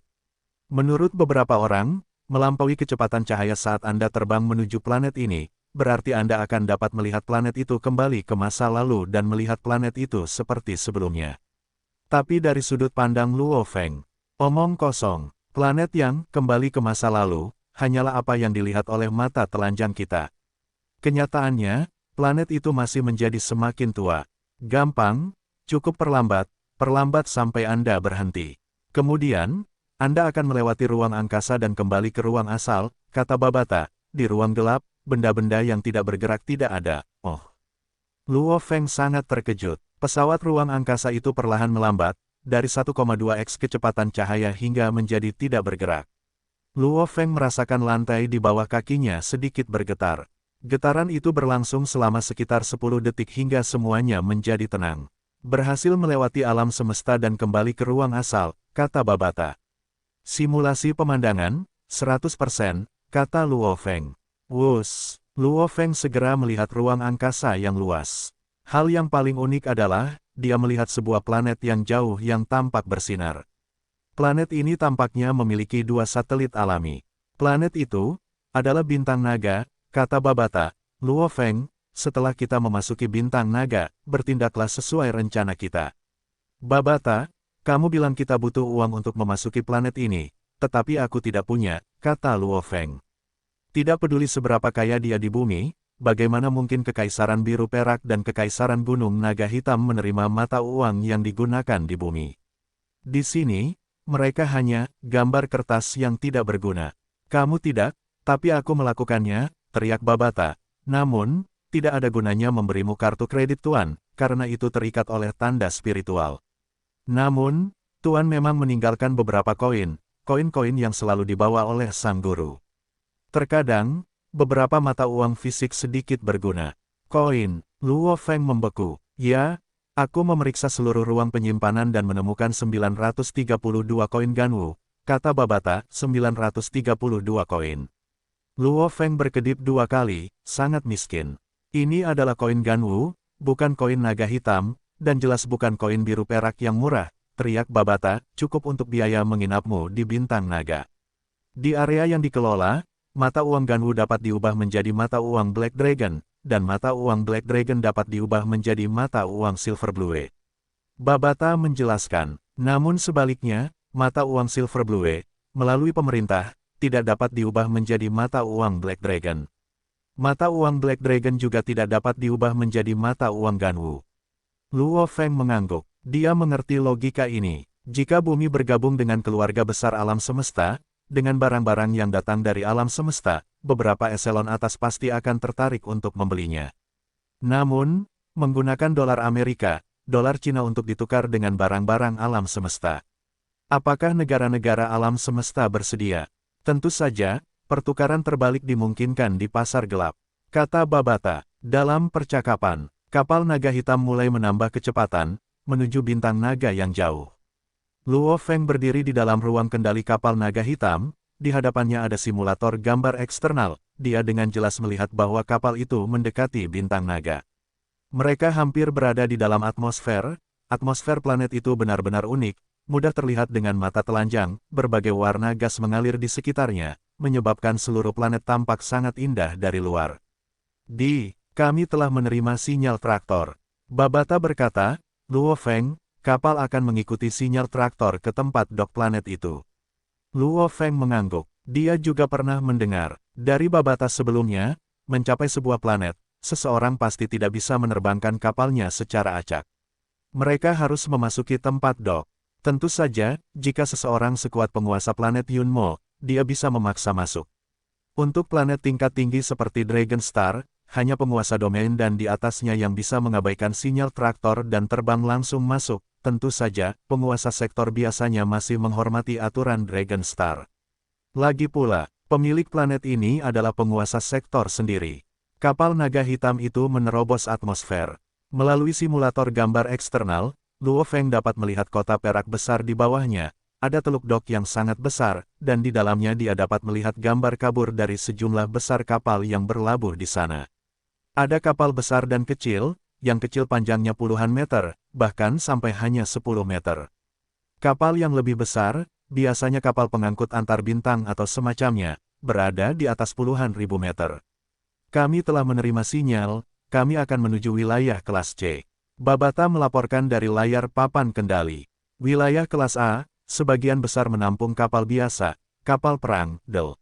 A: Menurut beberapa orang, melampaui kecepatan cahaya saat Anda terbang menuju planet ini, berarti Anda akan dapat melihat planet itu kembali ke masa lalu dan melihat planet itu seperti sebelumnya. Tapi dari sudut pandang Luo Feng, omong kosong, Planet yang kembali ke masa lalu, hanyalah apa yang dilihat oleh mata telanjang kita. Kenyataannya, planet itu masih menjadi semakin tua. Gampang, cukup perlambat sampai Anda berhenti. Kemudian, Anda akan melewati ruang angkasa dan kembali ke ruang asal, kata Babata. Di ruang gelap, benda-benda yang tidak bergerak tidak ada. Oh. Luo Feng sangat terkejut. Pesawat ruang angkasa itu perlahan melambat, dari 1,2x kecepatan cahaya hingga menjadi tidak bergerak. Luo Feng merasakan lantai di bawah kakinya sedikit bergetar. Getaran itu berlangsung selama sekitar 10 detik hingga semuanya menjadi tenang. Berhasil melewati alam semesta dan kembali ke ruang asal, kata Babata. Simulasi pemandangan, 100%, kata Luo Feng. Wus, Luo Feng segera melihat ruang angkasa yang luas. Hal yang paling unik adalah, dia melihat sebuah planet yang jauh yang tampak bersinar. Planet ini tampaknya memiliki 2 satelit alami. Planet itu adalah bintang naga, kata Babata. Luo Feng, setelah kita memasuki bintang naga, bertindaklah sesuai rencana kita. Babata, kamu bilang kita butuh uang untuk memasuki planet ini, tetapi aku tidak punya, kata Luo Feng. Tidak peduli seberapa kaya dia di bumi, bagaimana mungkin Kekaisaran Biru Perak dan Kekaisaran Gunung Naga Hitam menerima mata uang yang digunakan di bumi. Di sini, mereka hanya gambar kertas yang tidak berguna. Kamu tidak, tapi aku melakukannya, teriak Babata. Namun, tidak ada gunanya memberimu kartu kredit Tuan, karena itu terikat oleh tanda spiritual. Namun, Tuan memang meninggalkan beberapa koin-koin yang selalu dibawa oleh sang guru. Terkadang, beberapa mata uang fisik sedikit berguna. Koin, Luo Feng membeku. Ya, aku memeriksa seluruh ruang penyimpanan dan menemukan 932 koin Ganwu, kata Babata, 932 koin. Luo Feng berkedip 2 kali, sangat miskin. Ini adalah koin Ganwu, bukan koin naga hitam, dan jelas bukan koin biru perak yang murah, teriak Babata, cukup untuk biaya menginapmu di bintang naga. Di area yang dikelola, mata uang Ganwu dapat diubah menjadi mata uang Black Dragon, dan mata uang Black Dragon dapat diubah menjadi mata uang Silver Blue. Babata menjelaskan, namun sebaliknya, mata uang Silver Blue, melalui pemerintah, tidak dapat diubah menjadi mata uang Black Dragon. Mata uang Black Dragon juga tidak dapat diubah menjadi mata uang Ganwu. Luo Feng mengangguk, dia mengerti logika ini. Jika bumi bergabung dengan keluarga besar alam semesta, dengan barang-barang yang datang dari alam semesta, beberapa eselon atas pasti akan tertarik untuk membelinya. Namun, menggunakan dolar Amerika, dolar Cina untuk ditukar dengan barang-barang alam semesta. Apakah negara-negara alam semesta bersedia? Tentu saja, pertukaran terbalik dimungkinkan di pasar gelap. Kata Babata, dalam percakapan, kapal naga hitam mulai menambah kecepatan, menuju bintang naga yang jauh. Luo Feng berdiri di dalam ruang kendali kapal naga hitam, di hadapannya ada simulator gambar eksternal, dia dengan jelas melihat bahwa kapal itu mendekati bintang naga. Mereka hampir berada di dalam atmosfer planet itu benar-benar unik, mudah terlihat dengan mata telanjang, berbagai warna gas mengalir di sekitarnya, menyebabkan seluruh planet tampak sangat indah dari luar. Kami telah menerima sinyal traktor. Babata berkata, Luo Feng, kapal akan mengikuti sinyal traktor ke tempat dok planet itu. Luo Feng mengangguk. Dia juga pernah mendengar, dari Babata sebelumnya, mencapai sebuah planet, seseorang pasti tidak bisa menerbangkan kapalnya secara acak. Mereka harus memasuki tempat dok. Tentu saja, jika seseorang sekuat penguasa planet Yunmo, dia bisa memaksa masuk. Untuk planet tingkat tinggi seperti Dragon Star, hanya penguasa domain dan di atasnya yang bisa mengabaikan sinyal traktor dan terbang langsung masuk. Tentu saja, penguasa sektor biasanya masih menghormati aturan Dragon Star. Lagi pula, pemilik planet ini adalah penguasa sektor sendiri. Kapal naga hitam itu menerobos atmosfer. Melalui simulator gambar eksternal, Luo Feng dapat melihat kota perak besar di bawahnya. Ada teluk dok yang sangat besar, dan di dalamnya dia dapat melihat gambar kabur dari sejumlah besar kapal yang berlabuh di sana. Ada kapal besar dan kecil, yang kecil panjangnya puluhan meter, bahkan sampai hanya 10 meter. Kapal yang lebih besar, biasanya kapal pengangkut antar bintang atau semacamnya, berada di atas puluhan ribu meter. Kami telah menerima sinyal, kami akan menuju wilayah kelas C. Babata melaporkan dari layar papan kendali. Wilayah kelas A, sebagian besar menampung kapal biasa, kapal perang, DEL.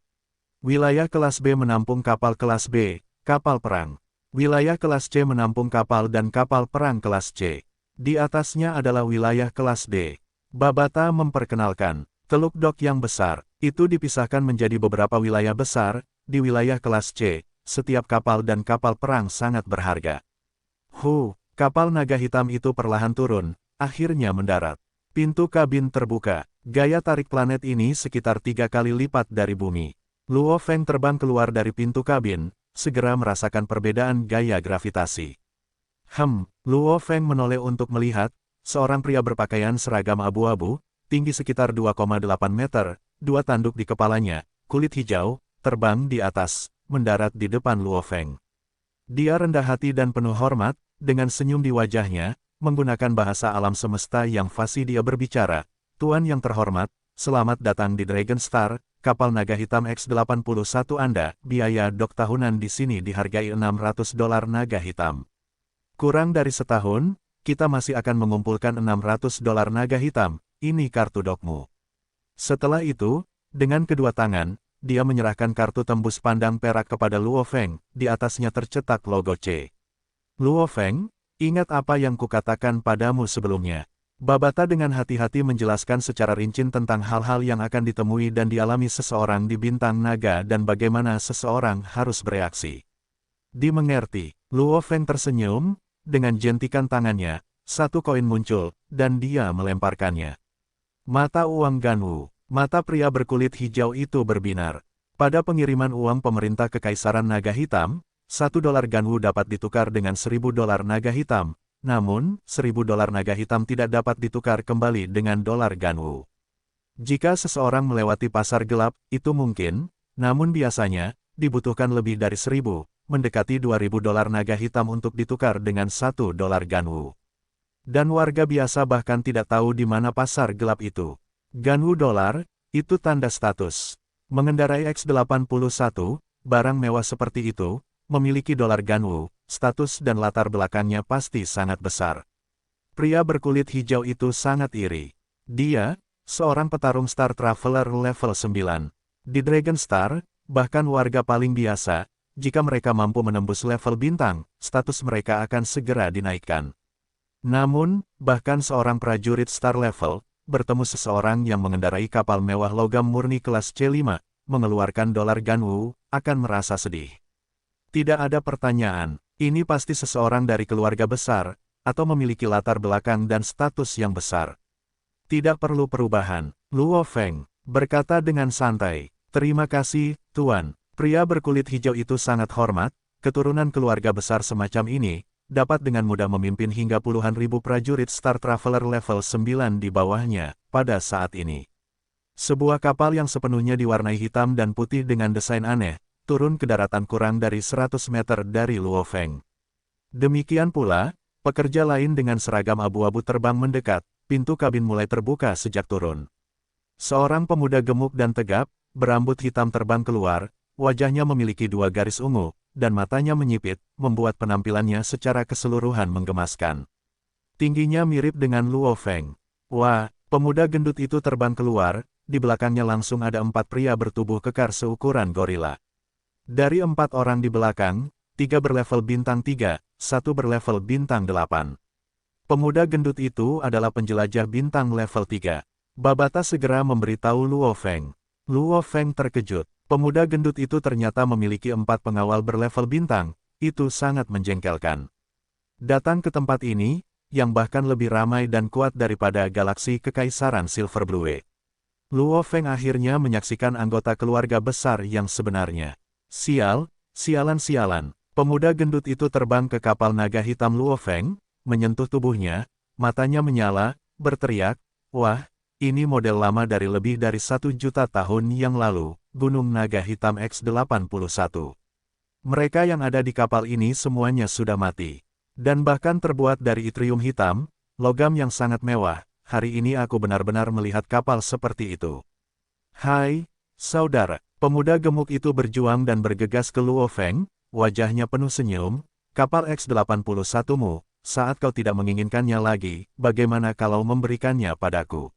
A: Wilayah kelas B menampung kapal kelas B, kapal perang. Wilayah kelas C menampung kapal dan kapal perang kelas C. Di atasnya adalah wilayah kelas D. Babata memperkenalkan, Teluk Dok yang besar, itu dipisahkan menjadi beberapa wilayah besar, di wilayah kelas C, setiap kapal dan kapal perang sangat berharga. Kapal naga hitam itu perlahan turun, akhirnya mendarat. Pintu kabin terbuka, gaya tarik planet ini sekitar 3 kali lipat dari bumi. Luo Feng terbang keluar dari pintu kabin, segera merasakan perbedaan gaya gravitasi. Luo Feng menoleh untuk melihat, seorang pria berpakaian seragam abu-abu, tinggi sekitar 2,8 meter, 2 tanduk di kepalanya, kulit hijau, terbang di atas, mendarat di depan Luo Feng. Dia rendah hati dan penuh hormat, dengan senyum di wajahnya, menggunakan bahasa alam semesta yang fasih dia berbicara. Tuan yang terhormat, selamat datang di Dragon Star, kapal naga hitam X-81 Anda, biaya dok tahunan di sini dihargai $600 naga hitam. Kurang dari setahun, kita masih akan mengumpulkan $600 naga hitam, ini kartu dokmu. Setelah itu, dengan kedua tangan, dia menyerahkan kartu tembus pandang perak kepada Luo Feng, di atasnya tercetak logo C. Luo Feng, ingat apa yang kukatakan padamu sebelumnya. Babata dengan hati-hati menjelaskan secara rinci tentang hal-hal yang akan ditemui dan dialami seseorang di bintang naga dan bagaimana seseorang harus bereaksi. Dimengerti, Luo Feng tersenyum, dengan jentikan tangannya, satu koin muncul, dan dia melemparkannya. Mata uang Ganwu, mata pria berkulit hijau itu berbinar. Pada pengiriman uang pemerintah Kekaisaran Naga Hitam, $1 Ganwu dapat ditukar dengan $1.000 naga hitam. Namun, $1.000 naga hitam tidak dapat ditukar kembali dengan dolar Ganwu. Jika seseorang melewati pasar gelap, itu mungkin, namun biasanya, dibutuhkan lebih dari 1.000, mendekati $2.000 naga hitam untuk ditukar dengan $1 Ganwu. Dan warga biasa bahkan tidak tahu di mana pasar gelap itu. Ganwu dolar, itu tanda status. Mengendarai X-81, barang mewah seperti itu, memiliki dolar Ganwu, status dan latar belakangnya pasti sangat besar. Pria berkulit hijau itu sangat iri. Dia, seorang petarung Star Traveler level 9. Di Dragon Star, bahkan warga paling biasa, jika mereka mampu menembus level bintang, status mereka akan segera dinaikkan. Namun, bahkan seorang prajurit Star level, bertemu seseorang yang mengendarai kapal mewah logam murni kelas C5, mengeluarkan dolar Ganwu, akan merasa sedih. Tidak ada pertanyaan. Ini pasti seseorang dari keluarga besar, atau memiliki latar belakang dan status yang besar. Tidak perlu perubahan, Luo Feng berkata dengan santai. Terima kasih, Tuan. Pria berkulit hijau itu sangat hormat, keturunan keluarga besar semacam ini, dapat dengan mudah memimpin hingga puluhan ribu prajurit Star Traveler level 9 di bawahnya, pada saat ini. Sebuah kapal yang sepenuhnya diwarnai hitam dan putih dengan desain aneh, turun ke daratan kurang dari 100 meter dari Luo Feng. Demikian pula, pekerja lain dengan seragam abu-abu terbang mendekat, pintu kabin mulai terbuka sejak turun. Seorang pemuda gemuk dan tegap, berambut hitam terbang keluar, wajahnya memiliki 2 garis ungu, dan matanya menyipit, membuat penampilannya secara keseluruhan menggemaskan. Tingginya mirip dengan Luo Feng. Wah, pemuda gendut itu terbang keluar, di belakangnya langsung ada 4 pria bertubuh kekar seukuran gorila. Dari 4 orang di belakang, 3 berlevel bintang 3, 1 berlevel bintang 8. Pemuda gendut itu adalah penjelajah bintang level 3. Babata segera memberitahu Luo Feng. Luo Feng terkejut. Pemuda gendut itu ternyata memiliki 4 pengawal berlevel bintang, itu sangat menjengkelkan. Datang ke tempat ini, yang bahkan lebih ramai dan kuat daripada galaksi Kekaisaran Silver Blue. Luo Feng akhirnya menyaksikan anggota keluarga besar yang sebenarnya. Sialan. Pemuda gendut itu terbang ke kapal naga hitam Luo Feng, menyentuh tubuhnya, matanya menyala, berteriak, wah, ini model lama dari lebih dari 1 juta tahun yang lalu, Gunung Naga Hitam X-81. Mereka yang ada di kapal ini semuanya sudah mati. Dan bahkan terbuat dari yttrium hitam, logam yang sangat mewah, hari ini aku benar-benar melihat kapal seperti itu. Hai, saudara. Pemuda gemuk itu berjuang dan bergegas ke Luo Feng, wajahnya penuh senyum. Kapal X-81-mu, saat kau tidak menginginkannya lagi, bagaimana kalau memberikannya padaku?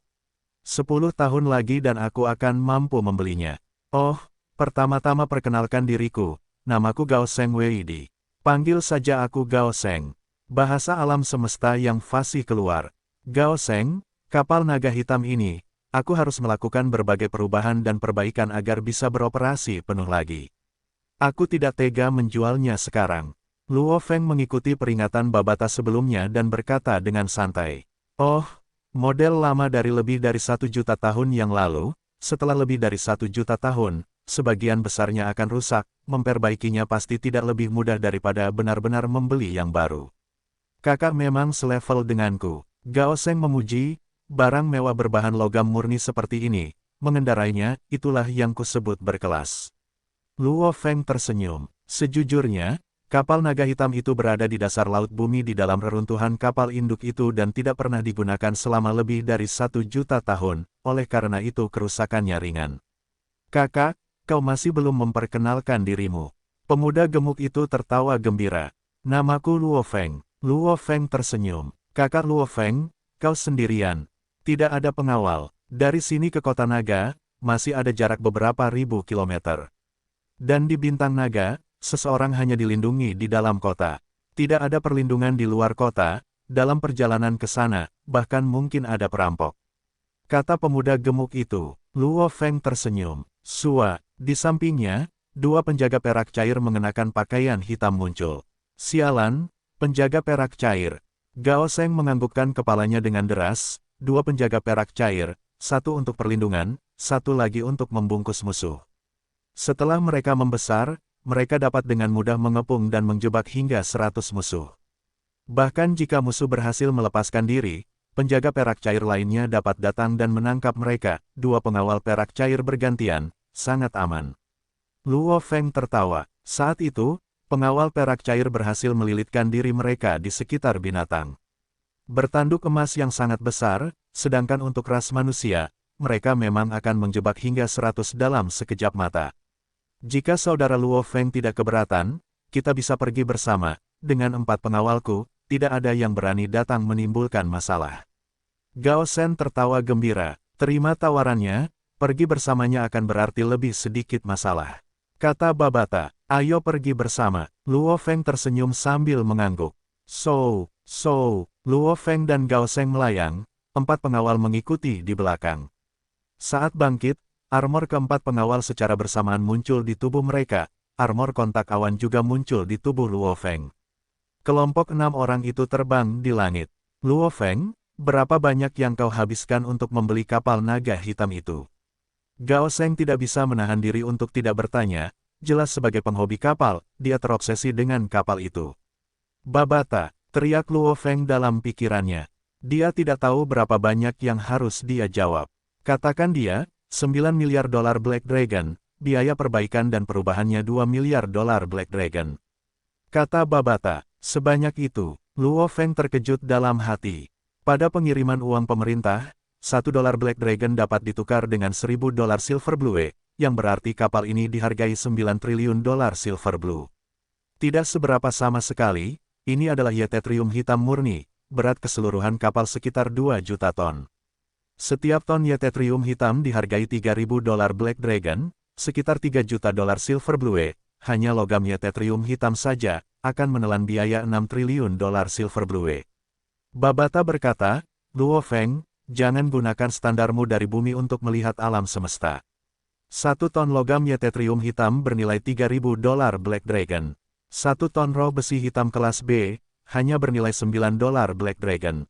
A: 10 tahun lagi dan aku akan mampu membelinya. Oh, pertama-tama perkenalkan diriku, namaku Gao Sheng Weidi. Panggil saja aku Gao Sheng. Bahasa alam semesta yang fasih keluar. Gao Sheng, kapal naga hitam ini, aku harus melakukan berbagai perubahan dan perbaikan agar bisa beroperasi penuh lagi. Aku tidak tega menjualnya sekarang. Luo Feng mengikuti peringatan Babata sebelumnya dan berkata dengan santai. Oh, model lama dari lebih dari 1 juta tahun yang lalu, setelah lebih dari 1 juta tahun, sebagian besarnya akan rusak, memperbaikinya pasti tidak lebih mudah daripada benar-benar membeli yang baru. Kakak memang selevel denganku. Gao Sheng memuji, barang mewah berbahan logam murni seperti ini, mengendarainya, itulah yang kusebut berkelas. Luo Feng tersenyum. Sejujurnya, kapal naga hitam itu berada di dasar laut bumi di dalam reruntuhan kapal induk itu dan tidak pernah digunakan selama lebih dari 1 juta tahun, oleh karena itu kerusakannya ringan. Kakak, kau masih belum memperkenalkan dirimu. Pemuda gemuk itu tertawa gembira. Namaku Luo Feng. Luo Feng tersenyum. Kakak Luo Feng, kau sendirian. Tidak ada pengawal. Dari sini ke kota naga, masih ada jarak beberapa ribu kilometer. Dan di Bintang Naga, seseorang hanya dilindungi di dalam kota. Tidak ada perlindungan di luar kota, dalam perjalanan ke sana, bahkan mungkin ada perampok. Kata pemuda gemuk itu. Luo Feng tersenyum. Sua, di sampingnya, 2 penjaga perak cair mengenakan pakaian hitam muncul. Sialan, penjaga perak cair. Gao Sheng menganggukkan kepalanya dengan deras, 2 penjaga perak cair, 1 untuk perlindungan, 1 lagi untuk membungkus musuh. Setelah mereka membesar, mereka dapat dengan mudah mengepung dan menjebak hingga 100 musuh. Bahkan jika musuh berhasil melepaskan diri, penjaga perak cair lainnya dapat datang dan menangkap mereka. 2 pengawal perak cair bergantian, sangat aman. Luo Feng tertawa. Saat itu, pengawal perak cair berhasil melilitkan diri mereka di sekitar binatang. Bertanduk emas yang sangat besar, sedangkan untuk ras manusia, mereka memang akan menjebak hingga 100 dalam sekejap mata. Jika saudara Luo Feng tidak keberatan, kita bisa pergi bersama. Dengan 4 pengawalku, tidak ada yang berani datang menimbulkan masalah. Gao Shen tertawa gembira. Terima tawarannya, pergi bersamanya akan berarti lebih sedikit masalah. Kata Babata, ayo pergi bersama. Luo Feng tersenyum sambil mengangguk. So, Luo Feng dan Gao Sheng melayang, 4 pengawal mengikuti di belakang. Saat bangkit, armor keempat pengawal secara bersamaan muncul di tubuh mereka, armor kontak awan juga muncul di tubuh Luo Feng. Kelompok 6 orang itu terbang di langit. Luo Feng, berapa banyak yang kau habiskan untuk membeli kapal naga hitam itu? Gao Sheng tidak bisa menahan diri untuk tidak bertanya, jelas sebagai penghobi kapal, dia terobsesi dengan kapal itu. Babata, teriak Luo Feng dalam pikirannya. Dia tidak tahu berapa banyak yang harus dia jawab. Katakan dia, 9 miliar dolar Black Dragon, biaya perbaikan dan perubahannya 2 miliar dolar Black Dragon. Kata Babata, sebanyak itu. Luo Feng terkejut dalam hati. Pada pengiriman uang pemerintah, 1 dolar Black Dragon dapat ditukar dengan 1.000 dolar Silver Blue, yang berarti kapal ini dihargai 9 triliun dolar Silver Blue. Tidak seberapa sama sekali, ini adalah ytetrium hitam murni, berat keseluruhan kapal sekitar 2 juta ton. Setiap ton ytetrium hitam dihargai 3.000 dolar Black Dragon, sekitar 3 juta dolar Silver Blue, hanya logam ytetrium hitam saja, akan menelan biaya 6 triliun dolar Silver Blue. Babata berkata, Luo Feng, jangan gunakan standarmu dari bumi untuk melihat alam semesta. 1 ton logam ytetrium hitam bernilai 3.000 dolar Black Dragon. 1 ton roh besi hitam kelas B, hanya bernilai 9 dolar Black Dragon.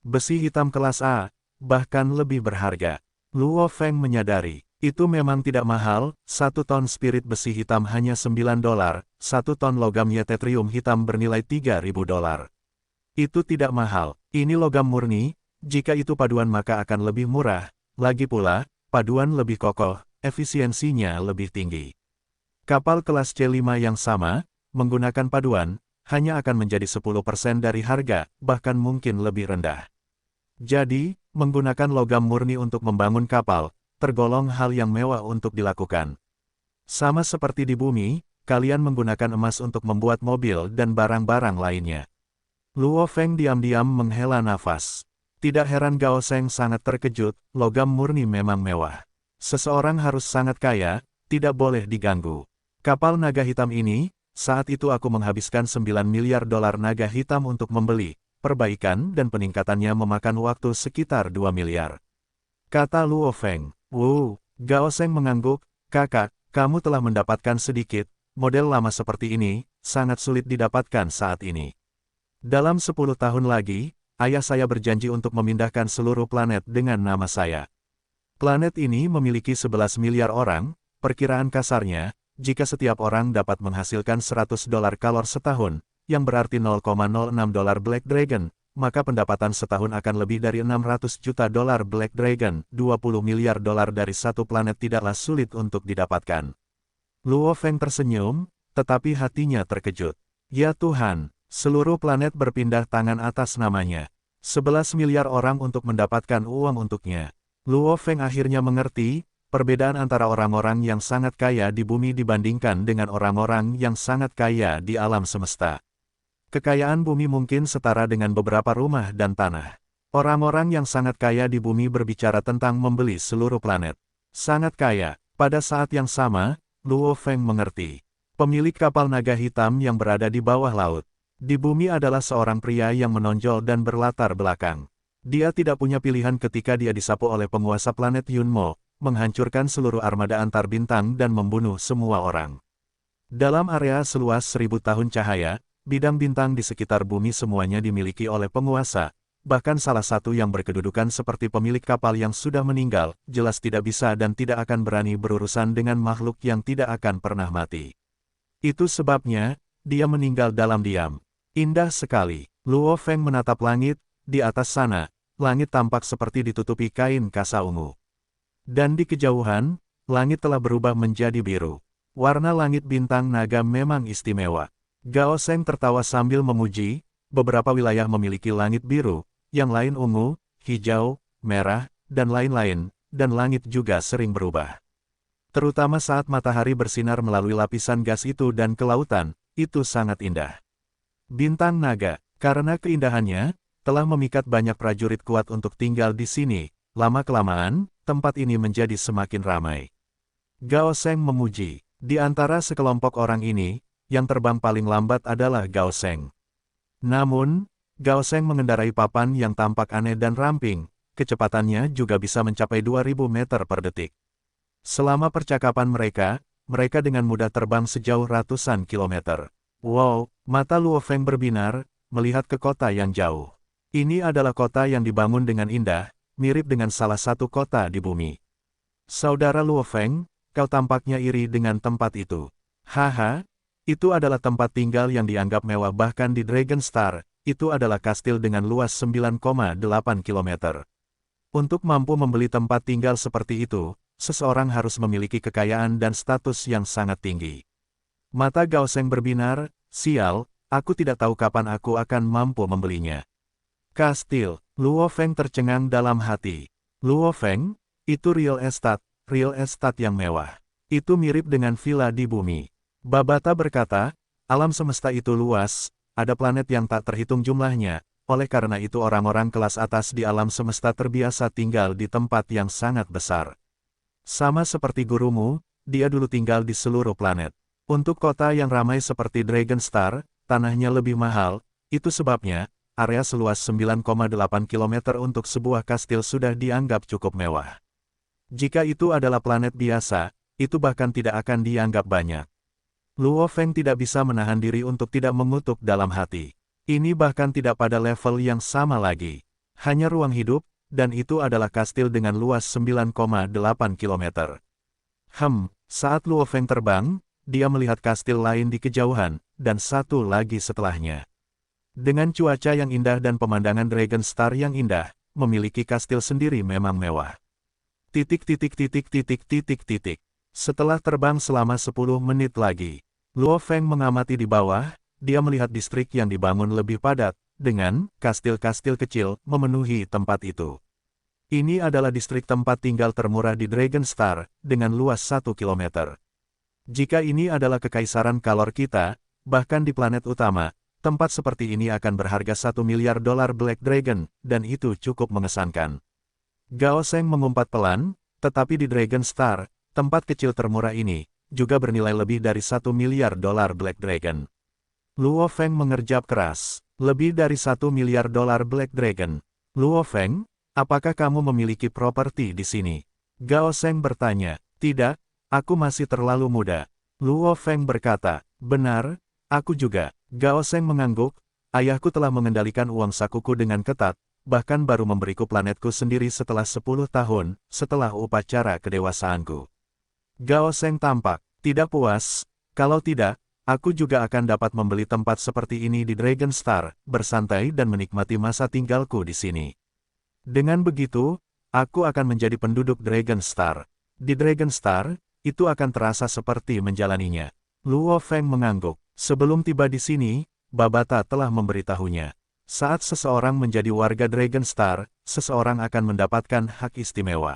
A: Besi hitam kelas A, bahkan lebih berharga. Luo Feng menyadari, itu memang tidak mahal, 1 ton spirit besi hitam hanya 9 dolar, 1 ton logam ytetrium hitam bernilai 3.000 dolar. Itu tidak mahal, ini logam murni, jika itu paduan maka akan lebih murah, lagi pula, paduan lebih kokoh, efisiensinya lebih tinggi. Kapal kelas C5 yang sama, menggunakan paduan, hanya akan menjadi 10% dari harga, bahkan mungkin lebih rendah. Jadi, menggunakan logam murni untuk membangun kapal, tergolong hal yang mewah untuk dilakukan. Sama seperti di bumi, kalian menggunakan emas untuk membuat mobil dan barang-barang lainnya. Luo Feng diam-diam menghela nafas. Tidak heran Gao Sheng sangat terkejut, logam murni memang mewah. Seseorang harus sangat kaya, tidak boleh diganggu. Kapal naga hitam ini, saat itu aku menghabiskan 9 miliar dolar naga hitam untuk membeli, perbaikan dan peningkatannya memakan waktu sekitar 2 miliar. Kata Luo Feng. Gao Sheng mengangguk, kakak, kamu telah mendapatkan sedikit, model lama seperti ini, sangat sulit didapatkan saat ini. Dalam 10 tahun lagi, ayah saya berjanji untuk memindahkan seluruh planet dengan nama saya. Planet ini memiliki 11 miliar orang, perkiraan kasarnya, jika setiap orang dapat menghasilkan 100 dolar kalor setahun, yang berarti 0,06 dolar Black Dragon, maka pendapatan setahun akan lebih dari 600 juta dolar Black Dragon, 20 miliar dolar dari satu planet tidaklah sulit untuk didapatkan. Luo Feng tersenyum, tetapi hatinya terkejut. Ya Tuhan, seluruh planet berpindah tangan atas namanya. 11 miliar orang untuk mendapatkan uang untuknya. Luo Feng akhirnya mengerti, perbedaan antara orang-orang yang sangat kaya di bumi dibandingkan dengan orang-orang yang sangat kaya di alam semesta. Kekayaan bumi mungkin setara dengan beberapa rumah dan tanah. Orang-orang yang sangat kaya di bumi berbicara tentang membeli seluruh planet. Sangat kaya. Pada saat yang sama, Luo Feng mengerti. Pemilik kapal naga hitam yang berada di bawah laut. Di bumi adalah seorang pria yang menonjol dan berlatar belakang. Dia tidak punya pilihan ketika dia disapu oleh penguasa planet Yunmo, menghancurkan seluruh armada antar bintang dan membunuh semua orang. Dalam area seluas 1000 tahun cahaya, bidang bintang di sekitar bumi semuanya dimiliki oleh penguasa, bahkan salah satu yang berkedudukan seperti pemilik kapal yang sudah meninggal, jelas tidak bisa dan tidak akan berani berurusan dengan makhluk yang tidak akan pernah mati. Itu sebabnya, dia meninggal dalam diam. Indah sekali. Luo Feng menatap langit, di atas sana, langit tampak seperti ditutupi kain kasa ungu. Dan di kejauhan, langit telah berubah menjadi biru. Warna langit bintang naga memang istimewa. Gao Sheng tertawa sambil memuji, beberapa wilayah memiliki langit biru, yang lain ungu, hijau, merah, dan lain-lain, dan langit juga sering berubah. Terutama saat matahari bersinar melalui lapisan gas itu dan ke lautan, itu sangat indah. Bintang naga, karena keindahannya, telah memikat banyak prajurit kuat untuk tinggal di sini, lama-kelamaan, tempat ini menjadi semakin ramai. Gao Sheng memuji, di antara sekelompok orang ini, yang terbang paling lambat adalah Gao Sheng. Namun, Gao Sheng mengendarai papan yang tampak aneh dan ramping, kecepatannya juga bisa mencapai 2000 meter per detik. Selama percakapan mereka dengan mudah terbang sejauh ratusan kilometer. Wow, mata Luo Feng berbinar, melihat ke kota yang jauh. Ini adalah kota yang dibangun dengan indah, mirip dengan salah satu kota di bumi. Saudara Luo Feng, kau tampaknya iri dengan tempat itu. Haha. Itu adalah tempat tinggal yang dianggap mewah bahkan di Dragon Star, itu adalah kastil dengan luas 9,8 km. Untuk mampu membeli tempat tinggal seperti itu, seseorang harus memiliki kekayaan dan status yang sangat tinggi. Mata Gao Sheng berbinar, sial, aku tidak tahu kapan aku akan mampu membelinya. Kastil, Luo Feng tercengang dalam hati. Luo Feng, itu real estate yang mewah. Itu mirip dengan villa di bumi. Babata berkata, alam semesta itu luas, ada planet yang tak terhitung jumlahnya, oleh karena itu orang-orang kelas atas di alam semesta terbiasa tinggal di tempat yang sangat besar. Sama seperti gurumu, dia dulu tinggal di seluruh planet. Untuk kota yang ramai seperti Dragon Star, tanahnya lebih mahal, itu sebabnya, area seluas 9,8 km untuk sebuah kastil sudah dianggap cukup mewah. Jika itu adalah planet biasa, itu bahkan tidak akan dianggap banyak. Luo Feng tidak bisa menahan diri untuk tidak mengutuk dalam hati. Ini bahkan tidak pada level yang sama lagi. Hanya ruang hidup, dan itu adalah kastil dengan luas 9,8 km. Saat Luo Feng terbang, dia melihat kastil lain di kejauhan, dan satu lagi setelahnya. Dengan cuaca yang indah dan pemandangan Dragon Star yang indah, memiliki kastil sendiri memang mewah. Setelah terbang selama 10 menit lagi, Luo Feng mengamati di bawah, dia melihat distrik yang dibangun lebih padat, dengan kastil-kastil kecil memenuhi tempat itu. Ini adalah distrik tempat tinggal termurah di Dragon Star, dengan luas 1 km. Jika ini adalah kekaisaran kalor kita, bahkan di planet utama, Tempat seperti ini akan berharga $1 miliar Black Dragon, dan itu cukup mengesankan. Gao Sheng mengumpat pelan, tetapi di Dragon Star, tempat kecil termurah ini, juga bernilai lebih dari $1 miliar Black Dragon. Luo Feng mengerjap keras. Lebih dari $1 miliar Black Dragon. Luo Feng, apakah kamu memiliki properti di sini? Gao Sheng bertanya. Tidak, aku masih terlalu muda. Luo Feng berkata, benar, aku juga. Gao Sheng mengangguk, ayahku telah mengendalikan uang sakuku dengan ketat, bahkan baru memberiku planetku sendiri setelah 10 tahun, setelah upacara kedewasaanku. Gao Sheng tampak tidak puas, kalau tidak, aku juga akan dapat membeli tempat seperti ini di Dragon Star, bersantai dan menikmati masa tinggalku di sini. Dengan begitu, aku akan menjadi penduduk Dragon Star. Di Dragon Star, itu akan terasa seperti menjalaninya. Luo Feng mengangguk. Sebelum tiba di sini, Babata telah memberitahunya. Saat seseorang menjadi warga Dragon Star, seseorang akan mendapatkan hak istimewa.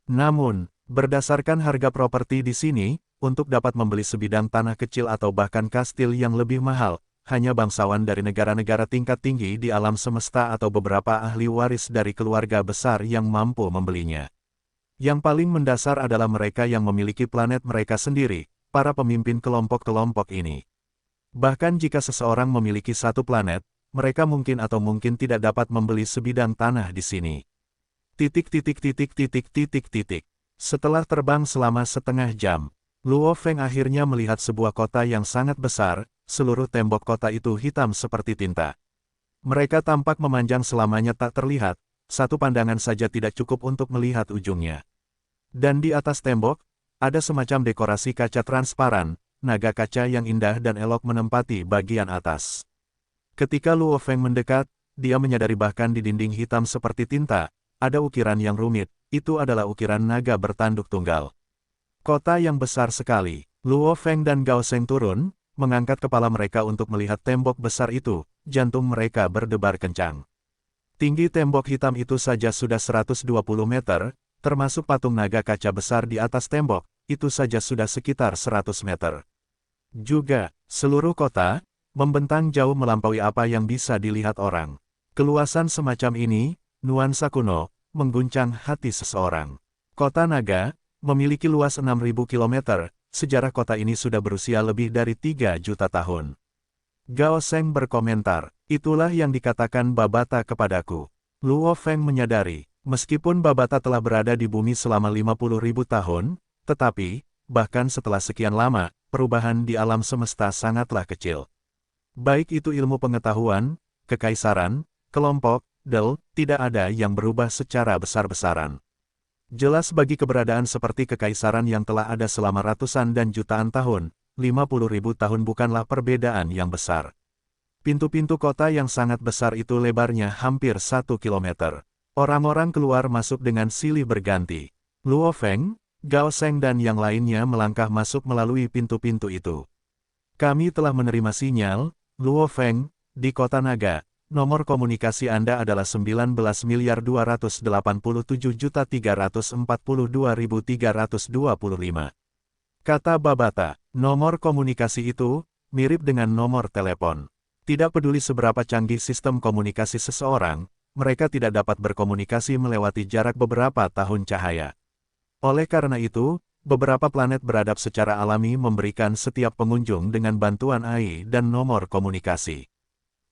A: Namun, berdasarkan harga properti di sini, untuk dapat membeli sebidang tanah kecil atau bahkan kastil yang lebih mahal, hanya bangsawan dari negara-negara tingkat tinggi di alam semesta atau beberapa ahli waris dari keluarga besar yang mampu membelinya. Yang paling mendasar adalah mereka yang memiliki planet mereka sendiri, para pemimpin kelompok-kelompok ini. Bahkan jika seseorang memiliki satu planet, mereka mungkin atau mungkin tidak dapat membeli sebidang tanah di sini. Setelah terbang selama setengah jam, Luo Feng akhirnya melihat sebuah kota yang sangat besar, seluruh tembok kota itu hitam seperti tinta. Mereka tampak memanjang selamanya tak terlihat, satu pandangan saja tidak cukup untuk melihat ujungnya. Dan di atas tembok, ada semacam dekorasi kaca transparan, naga kaca yang indah dan elok menempati bagian atas. Ketika Luo Feng mendekat, dia menyadari bahkan di dinding hitam seperti tinta, ada ukiran yang rumit, itu adalah ukiran naga bertanduk tunggal. Kota yang besar sekali. Luo Feng dan Gao Sheng turun, mengangkat kepala mereka untuk melihat tembok besar itu, jantung mereka berdebar kencang. Tinggi tembok hitam itu saja sudah 120 meter, termasuk patung naga kaca besar di atas tembok, itu saja sudah sekitar 100 meter. Juga, seluruh kota, membentang jauh melampaui apa yang bisa dilihat orang. Keluasan semacam ini, nuansa kuno, mengguncang hati seseorang. Kota Naga, memiliki luas 6.000 km, sejarah kota ini sudah berusia lebih dari 3 juta tahun. Gao Sheng berkomentar, itulah yang dikatakan Babata kepadaku. Luo Feng menyadari, meskipun Babata telah berada di bumi selama 50.000 tahun, tetapi, bahkan setelah sekian lama, perubahan di alam semesta sangatlah kecil. Baik itu ilmu pengetahuan, kekaisaran, kelompok, tidak ada yang berubah secara besar-besaran. Jelas bagi keberadaan seperti kekaisaran yang telah ada selama ratusan dan jutaan tahun, 50.000 tahun bukanlah perbedaan yang besar. Pintu-pintu kota yang sangat besar itu lebarnya hampir 1 kilometer. Orang-orang keluar masuk dengan silih berganti. Luo Feng, Gao Sheng dan yang lainnya melangkah masuk melalui pintu-pintu itu. Kami telah menerima sinyal, Luo Feng, di Kota Naga, nomor komunikasi Anda adalah 19.287.342.325. Kata Babata, nomor komunikasi itu, mirip dengan nomor telepon. Tidak peduli seberapa canggih sistem komunikasi seseorang, mereka tidak dapat berkomunikasi melewati jarak beberapa tahun cahaya. Oleh karena itu, beberapa planet beradab secara alami memberikan setiap pengunjung dengan bantuan AI dan nomor komunikasi.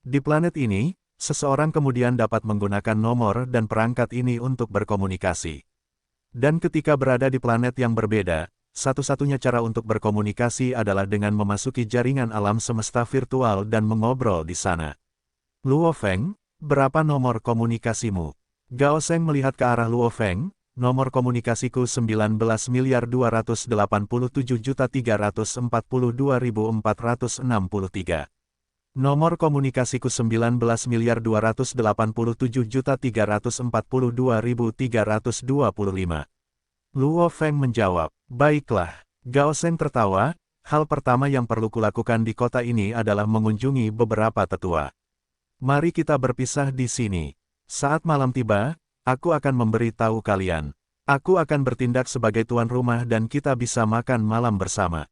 A: Di planet ini, seseorang kemudian dapat menggunakan nomor dan perangkat ini untuk berkomunikasi. Dan ketika berada di planet yang berbeda, satu-satunya cara untuk berkomunikasi adalah dengan memasuki jaringan alam semesta virtual dan mengobrol di sana. Luo Feng, berapa nomor komunikasimu? Gao Sheng melihat ke arah Luo Feng. Nomor komunikasiku 19.287.342.463. Nomor komunikasiku 19.287.342.325. Luo Feng menjawab, baiklah. Gao Sheng tertawa, hal pertama yang perlu kulakukan di kota ini adalah mengunjungi beberapa tetua. Mari kita berpisah di sini. Saat malam tiba, aku akan memberi tahu kalian. Aku akan bertindak sebagai tuan rumah dan kita bisa makan malam bersama.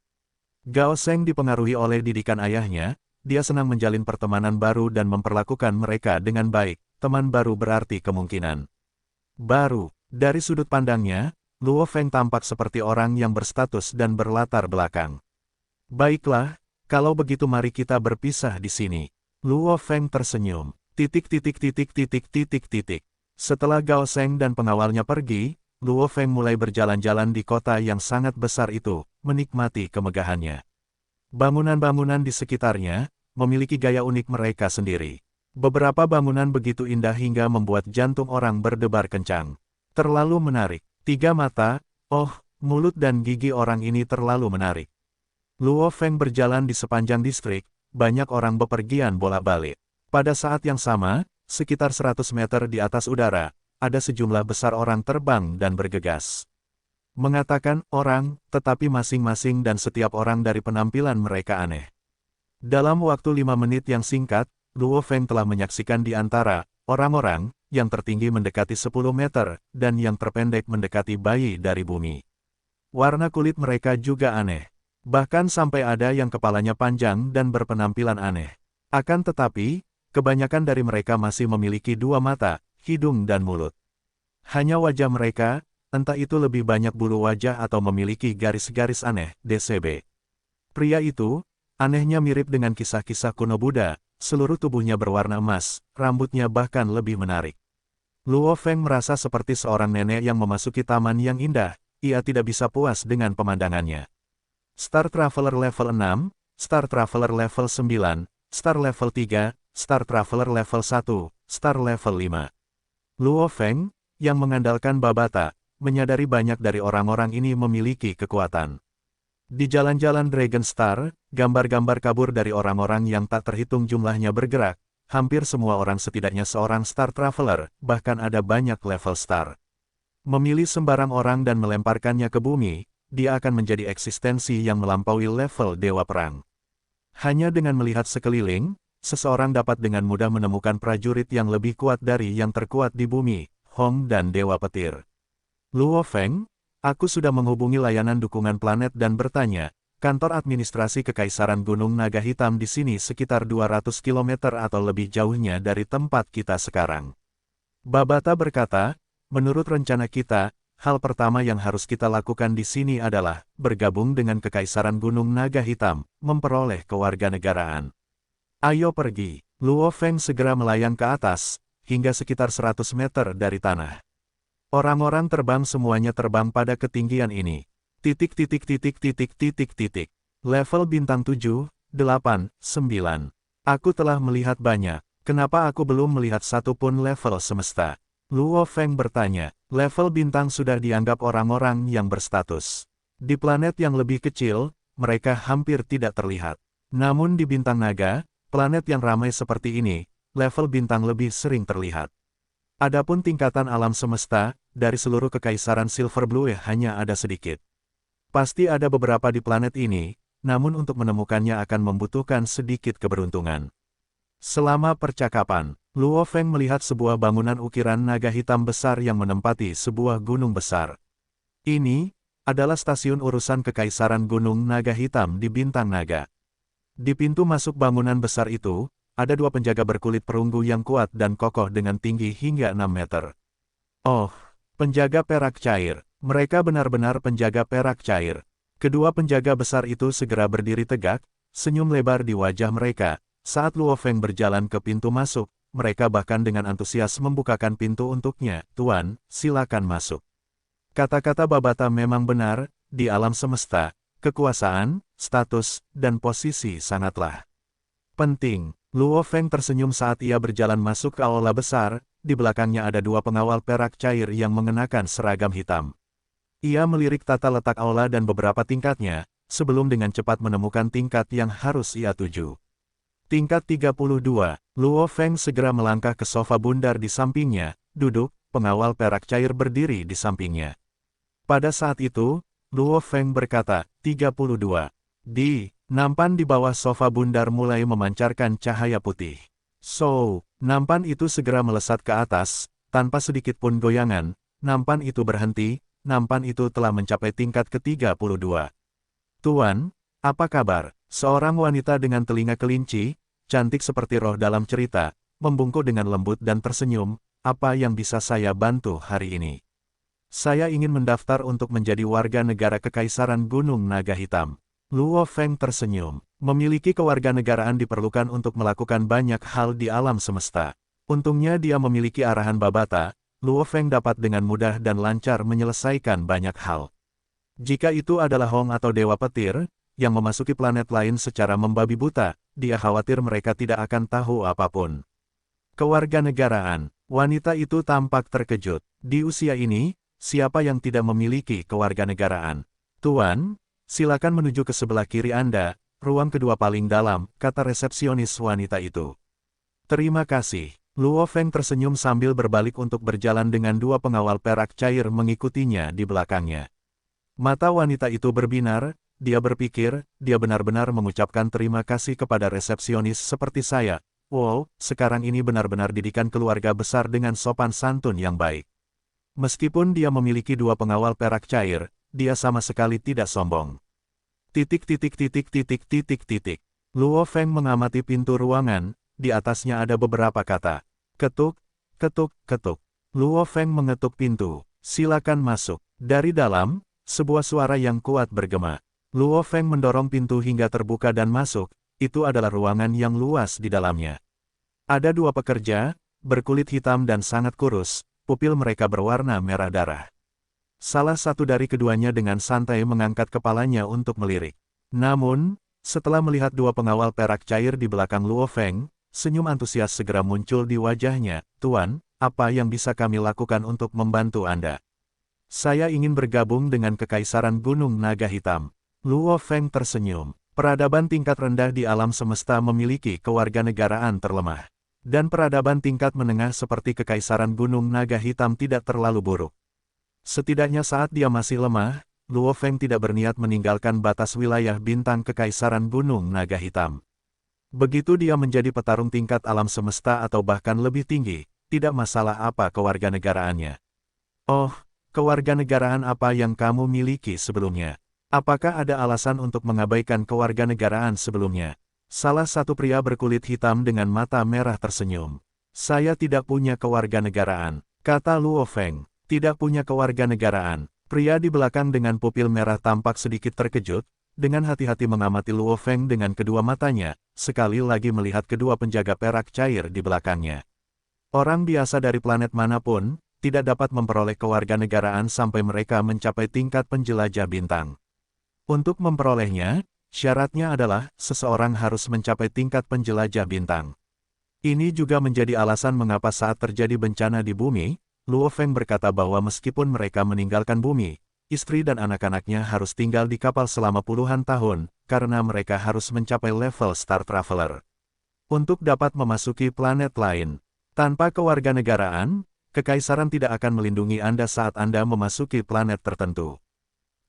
A: Gao Sheng dipengaruhi oleh didikan ayahnya, dia senang menjalin pertemanan baru dan memperlakukan mereka dengan baik. Teman baru berarti kemungkinan baru. Dari sudut pandangnya, Luo Feng tampak seperti orang yang berstatus dan berlatar belakang. Baiklah, kalau begitu mari kita berpisah di sini. Luo Feng tersenyum. Setelah Gao Sheng dan pengawalnya pergi, Luo Feng mulai berjalan-jalan di kota yang sangat besar itu, menikmati kemegahannya. Bangunan-bangunan di sekitarnya memiliki gaya unik mereka sendiri. Beberapa bangunan begitu indah hingga membuat jantung orang berdebar kencang. Terlalu menarik. 3 mata, mulut dan gigi orang ini terlalu menarik. Luo Feng berjalan di sepanjang distrik, banyak orang bepergian bolak-balik. Pada saat yang sama, sekitar 100 meter di atas udara, ada sejumlah besar orang terbang dan bergegas. Mengatakan orang, tetapi masing-masing dan setiap orang dari penampilan mereka aneh. Dalam waktu 5 menit yang singkat, Luo Feng telah menyaksikan di antara orang-orang yang tertinggi mendekati 10 meter, dan yang terpendek mendekati bayi dari bumi. Warna kulit mereka juga aneh. Bahkan sampai ada yang kepalanya panjang dan berpenampilan aneh. Akan tetapi, kebanyakan dari mereka masih memiliki 2 mata, hidung dan mulut. Hanya wajah mereka, entah itu lebih banyak bulu wajah atau memiliki garis-garis aneh, DCB. Pria itu, anehnya mirip dengan kisah-kisah kuno Buddha, seluruh tubuhnya berwarna emas, rambutnya bahkan lebih menarik. Luo Feng merasa seperti seorang nenek yang memasuki taman yang indah, ia tidak bisa puas dengan pemandangannya. Star Traveler level 6, Star Traveler level 9, Star level 3, Star Traveler level 1, Star level 5. Luo Feng, yang mengandalkan Babata, menyadari banyak dari orang-orang ini memiliki kekuatan. Di jalan-jalan Dragon Star, gambar-gambar kabur dari orang-orang yang tak terhitung jumlahnya bergerak, hampir semua orang setidaknya seorang Star Traveler, bahkan ada banyak level Star. Memilih sembarang orang dan melemparkannya ke bumi, dia akan menjadi eksistensi yang melampaui level Dewa Perang. Hanya dengan melihat sekeliling, seseorang dapat dengan mudah menemukan prajurit yang lebih kuat dari yang terkuat di bumi, Hong dan Dewa Petir. Luo Feng, aku sudah menghubungi layanan dukungan planet dan bertanya, kantor administrasi Kekaisaran Gunung Naga Hitam di sini sekitar 200 km atau lebih jauhnya dari tempat kita sekarang. Babata berkata, menurut rencana kita, hal pertama yang harus kita lakukan di sini adalah bergabung dengan Kekaisaran Gunung Naga Hitam, memperoleh kewarganegaraan. Ayo pergi. Luo Feng segera melayang ke atas, hingga sekitar 100 meter dari tanah. Orang-orang terbang semuanya terbang pada ketinggian ini. Level bintang 7, 8, 9. Aku telah melihat banyak. Kenapa aku belum melihat satu pun level semesta? Luo Feng bertanya. Level bintang sudah dianggap orang-orang yang berstatus. Di planet yang lebih kecil, mereka hampir tidak terlihat. Namun di bintang naga, planet yang ramai seperti ini, level bintang lebih sering terlihat. Adapun tingkatan alam semesta, dari seluruh kekaisaran Silver Blue hanya ada sedikit. Pasti ada beberapa di planet ini, namun untuk menemukannya akan membutuhkan sedikit keberuntungan. Selama percakapan, Luo Feng melihat sebuah bangunan ukiran naga hitam besar yang menempati sebuah gunung besar. Ini adalah stasiun urusan Kekaisaran Gunung Naga Hitam di Bintang Naga. Di pintu masuk bangunan besar itu, ada 2 penjaga berkulit perunggu yang kuat dan kokoh dengan tinggi hingga 6 meter. Oh, penjaga perak cair. Mereka benar-benar penjaga perak cair. Kedua penjaga besar itu segera berdiri tegak, senyum lebar di wajah mereka. Saat Luo Feng berjalan ke pintu masuk, mereka bahkan dengan antusias membukakan pintu untuknya. Tuan, silakan masuk. Kata-kata Babata memang benar, di alam semesta, kekuasaan, status, dan posisi sangatlah penting. Luo Feng tersenyum saat ia berjalan masuk ke aula besar, di belakangnya ada 2 pengawal perak cair yang mengenakan seragam hitam. Ia melirik tata letak aula dan beberapa tingkatnya, sebelum dengan cepat menemukan tingkat yang harus ia tuju. Tingkat 32, Luo Feng segera melangkah ke sofa bundar di sampingnya, duduk, pengawal perak cair berdiri di sampingnya. Pada saat itu, Luo Feng berkata, 32. Nampan di bawah sofa bundar mulai memancarkan cahaya putih. Nampan itu segera melesat ke atas, tanpa sedikit pun goyangan, nampan itu berhenti, nampan itu telah mencapai tingkat ke-32. Tuan, Apa kabar? Seorang wanita dengan telinga kelinci, cantik seperti roh dalam cerita, membungkuk dengan lembut dan tersenyum, apa yang bisa saya bantu hari ini? Saya ingin mendaftar untuk menjadi warga negara Kekaisaran Gunung Naga Hitam. Luo Feng tersenyum. Memiliki kewarganegaraan diperlukan untuk melakukan banyak hal di alam semesta. Untungnya dia memiliki arahan Babata, Luo Feng dapat dengan mudah dan lancar menyelesaikan banyak hal. Jika itu adalah Hong atau Dewa Petir, yang memasuki planet lain secara membabi buta, dia khawatir mereka tidak akan tahu apapun. Kewarganegaraan. Wanita itu tampak terkejut. Di usia ini, siapa yang tidak memiliki kewarganegaraan? Tuan, silakan menuju ke sebelah kiri Anda, ruang kedua paling dalam, kata resepsionis wanita itu. Terima kasih. Luo Feng tersenyum sambil berbalik untuk berjalan dengan dua pengawal perak cair mengikutinya di belakangnya. Mata wanita itu berbinar, dia berpikir, dia benar-benar mengucapkan terima kasih kepada resepsionis seperti saya. Wow, sekarang ini benar-benar didikan keluarga besar dengan sopan santun yang baik. Meskipun dia memiliki dua pengawal perak cair, dia sama sekali tidak sombong. Luo Feng mengamati pintu ruangan, di atasnya ada beberapa kata. Ketuk, ketuk, ketuk. Luo Feng mengetuk pintu. Silakan masuk. Dari dalam, sebuah suara yang kuat bergema. Luo Feng mendorong pintu hingga terbuka dan masuk, itu adalah ruangan yang luas di dalamnya. Ada dua pekerja, berkulit hitam dan sangat kurus, pupil mereka berwarna merah darah. Salah satu dari keduanya dengan santai mengangkat kepalanya untuk melirik. Namun, setelah melihat dua pengawal perak cair di belakang Luo Feng, senyum antusias segera muncul di wajahnya. Tuan, apa yang bisa kami lakukan untuk membantu Anda? Saya ingin bergabung dengan Kekaisaran Gunung Naga Hitam. Luo Feng tersenyum. Peradaban tingkat rendah di alam semesta memiliki kewarganegaraan terlemah. Dan peradaban tingkat menengah seperti Kekaisaran Gunung Naga Hitam tidak terlalu buruk. Setidaknya saat dia masih lemah, Luo Feng tidak berniat meninggalkan batas wilayah bintang Kekaisaran Gunung Naga Hitam. Begitu dia menjadi petarung tingkat alam semesta atau bahkan lebih tinggi, tidak masalah apa kewarganegaraannya. Oh, kewarganegaraan apa yang kamu miliki sebelumnya? Apakah ada alasan untuk mengabaikan kewarganegaraan sebelumnya? Salah satu pria berkulit hitam dengan mata merah tersenyum. Saya tidak punya kewarganegaraan, kata Luo Feng. Tidak punya kewarganegaraan. Pria di belakang dengan pupil merah tampak sedikit terkejut, dengan hati-hati mengamati Luo Feng dengan kedua matanya, sekali lagi melihat kedua penjaga perak cair di belakangnya. Orang biasa dari planet manapun, tidak dapat memperoleh kewarganegaraan sampai mereka mencapai tingkat penjelajah bintang. Untuk memperolehnya, syaratnya adalah seseorang harus mencapai tingkat penjelajah bintang. Ini juga menjadi alasan mengapa saat terjadi bencana di bumi, Luo Feng berkata bahwa meskipun mereka meninggalkan bumi, istri dan anak-anaknya harus tinggal di kapal selama puluhan tahun, karena mereka harus mencapai level Star Traveler. Untuk dapat memasuki planet lain, tanpa kewarganegaraan, Kekaisaran tidak akan melindungi Anda saat Anda memasuki planet tertentu.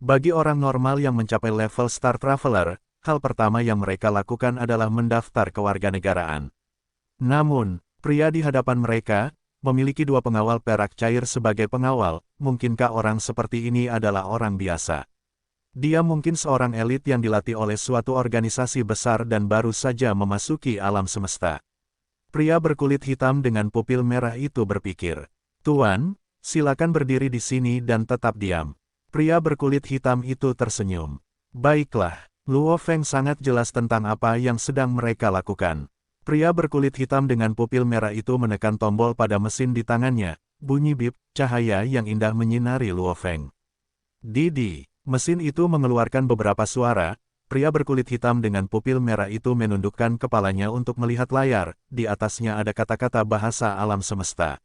A: Bagi orang normal yang mencapai level Star Traveler, hal pertama yang mereka lakukan adalah mendaftar kewarganegaraan. Namun, pria di hadapan mereka, memiliki dua pengawal perak cair sebagai pengawal, mungkinkah orang seperti ini adalah orang biasa? Dia mungkin seorang elit yang dilatih oleh suatu organisasi besar dan baru saja memasuki alam semesta. Pria berkulit hitam dengan pupil merah itu berpikir, Tuan, silakan berdiri di sini dan tetap diam. Pria berkulit hitam itu tersenyum. Baiklah, Luo Feng sangat jelas tentang apa yang sedang mereka lakukan. Pria berkulit hitam dengan pupil merah itu menekan tombol pada mesin di tangannya, bunyi bip, cahaya yang indah menyinari Luo Feng. Didi, mesin itu mengeluarkan beberapa suara, pria berkulit hitam dengan pupil merah itu menundukkan kepalanya untuk melihat layar, di atasnya ada kata-kata bahasa alam semesta.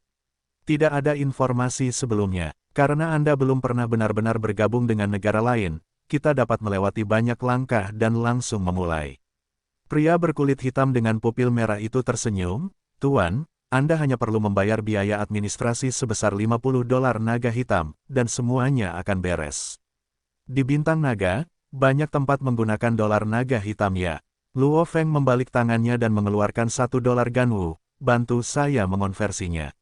A: Tidak ada informasi sebelumnya, karena Anda belum pernah benar-benar bergabung dengan negara lain, kita dapat melewati banyak langkah dan langsung memulai. Pria berkulit hitam dengan pupil merah itu tersenyum, Tuan, Anda hanya perlu membayar biaya administrasi sebesar $50 naga hitam, dan semuanya akan beres. Di Bintang Naga, banyak tempat menggunakan dolar naga hitam ya. Luo Feng membalik tangannya dan mengeluarkan $1 ganwu, bantu saya mengonversinya.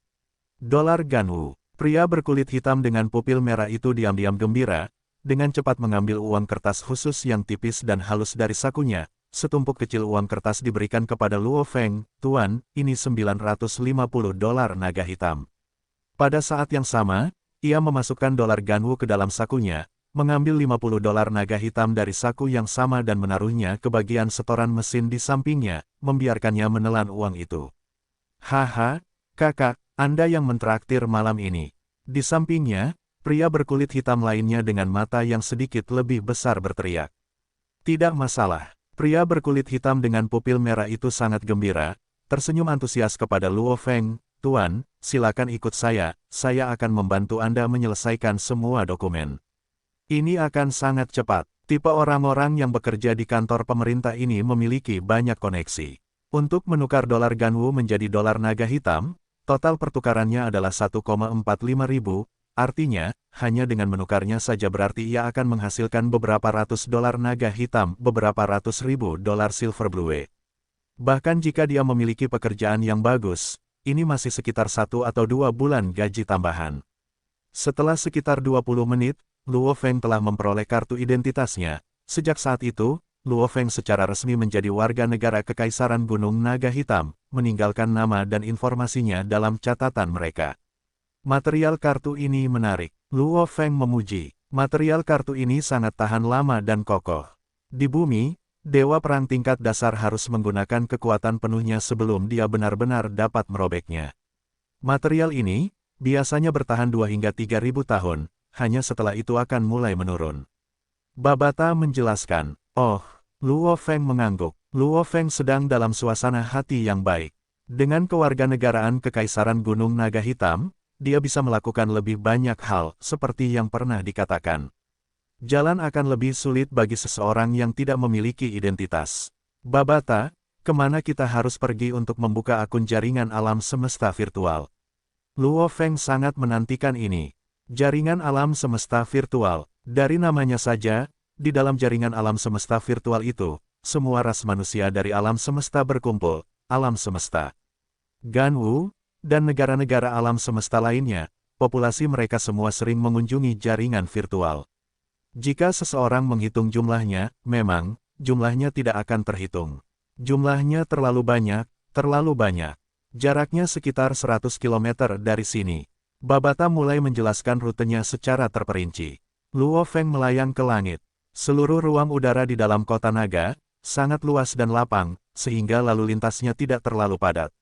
A: Dolar ganwu. Pria berkulit hitam dengan pupil merah itu diam-diam gembira, dengan cepat mengambil uang kertas khusus yang tipis dan halus dari sakunya. Setumpuk kecil uang kertas diberikan kepada Luo Feng. Tuan, ini $950 naga hitam. Pada saat yang sama, ia memasukkan dolar Ganwu ke dalam sakunya, mengambil $50 naga hitam dari saku yang sama dan menaruhnya ke bagian setoran mesin di sampingnya, membiarkannya menelan uang itu. Haha, kakak, Anda yang mentraktir malam ini. Di sampingnya, pria berkulit hitam lainnya dengan mata yang sedikit lebih besar berteriak. Tidak masalah. Pria berkulit hitam dengan pupil merah itu sangat gembira, tersenyum antusias kepada Luo Feng. Tuan, silakan ikut saya akan membantu Anda menyelesaikan semua dokumen. Ini akan sangat cepat. Tipe orang-orang yang bekerja di kantor pemerintah ini memiliki banyak koneksi. Untuk menukar dolar Ganwu menjadi dolar naga hitam, total pertukarannya adalah 1,45 ribu, artinya, hanya dengan menukarnya saja berarti ia akan menghasilkan beberapa ratus dolar naga hitam, beberapa ratus ribu dolar silver blue. Bahkan jika dia memiliki pekerjaan yang bagus, ini masih sekitar 1 atau 2 bulan gaji tambahan. Setelah sekitar 20 menit, Luo Feng telah memperoleh kartu identitasnya. Sejak saat itu, Luo Feng secara resmi menjadi warga negara Kekaisaran Gunung Naga Hitam, meninggalkan nama dan informasinya dalam catatan mereka. Material kartu ini menarik. Luo Feng memuji. Material kartu ini sangat tahan lama dan kokoh. Di bumi, dewa perang tingkat dasar harus menggunakan kekuatan penuhnya sebelum dia benar-benar dapat merobeknya. Material ini, biasanya bertahan 2 hingga 3.000 tahun, hanya setelah itu akan mulai menurun. Babata menjelaskan. Oh, Luo Feng mengangguk. Luo Feng sedang dalam suasana hati yang baik. Dengan kewarganegaraan Kekaisaran Gunung Naga Hitam, dia bisa melakukan lebih banyak hal, seperti yang pernah dikatakan. Jalan akan lebih sulit bagi seseorang yang tidak memiliki identitas. Babata, kemana kita harus pergi untuk membuka akun jaringan alam semesta virtual? Luo Feng sangat menantikan ini. Jaringan alam semesta virtual, dari namanya saja, di dalam jaringan alam semesta virtual itu, semua ras manusia dari alam semesta berkumpul, alam semesta. Ganwu, dan negara-negara alam semesta lainnya, populasi mereka semua sering mengunjungi jaringan virtual. Jika seseorang menghitung jumlahnya, memang, jumlahnya tidak akan terhitung. Jumlahnya terlalu banyak, terlalu banyak. Jaraknya sekitar 100 km dari sini. Babata mulai menjelaskan rutenya secara terperinci. Luo Feng melayang ke langit. Seluruh ruang udara di dalam kota naga, sangat luas dan lapang, sehingga lalu lintasnya tidak terlalu padat.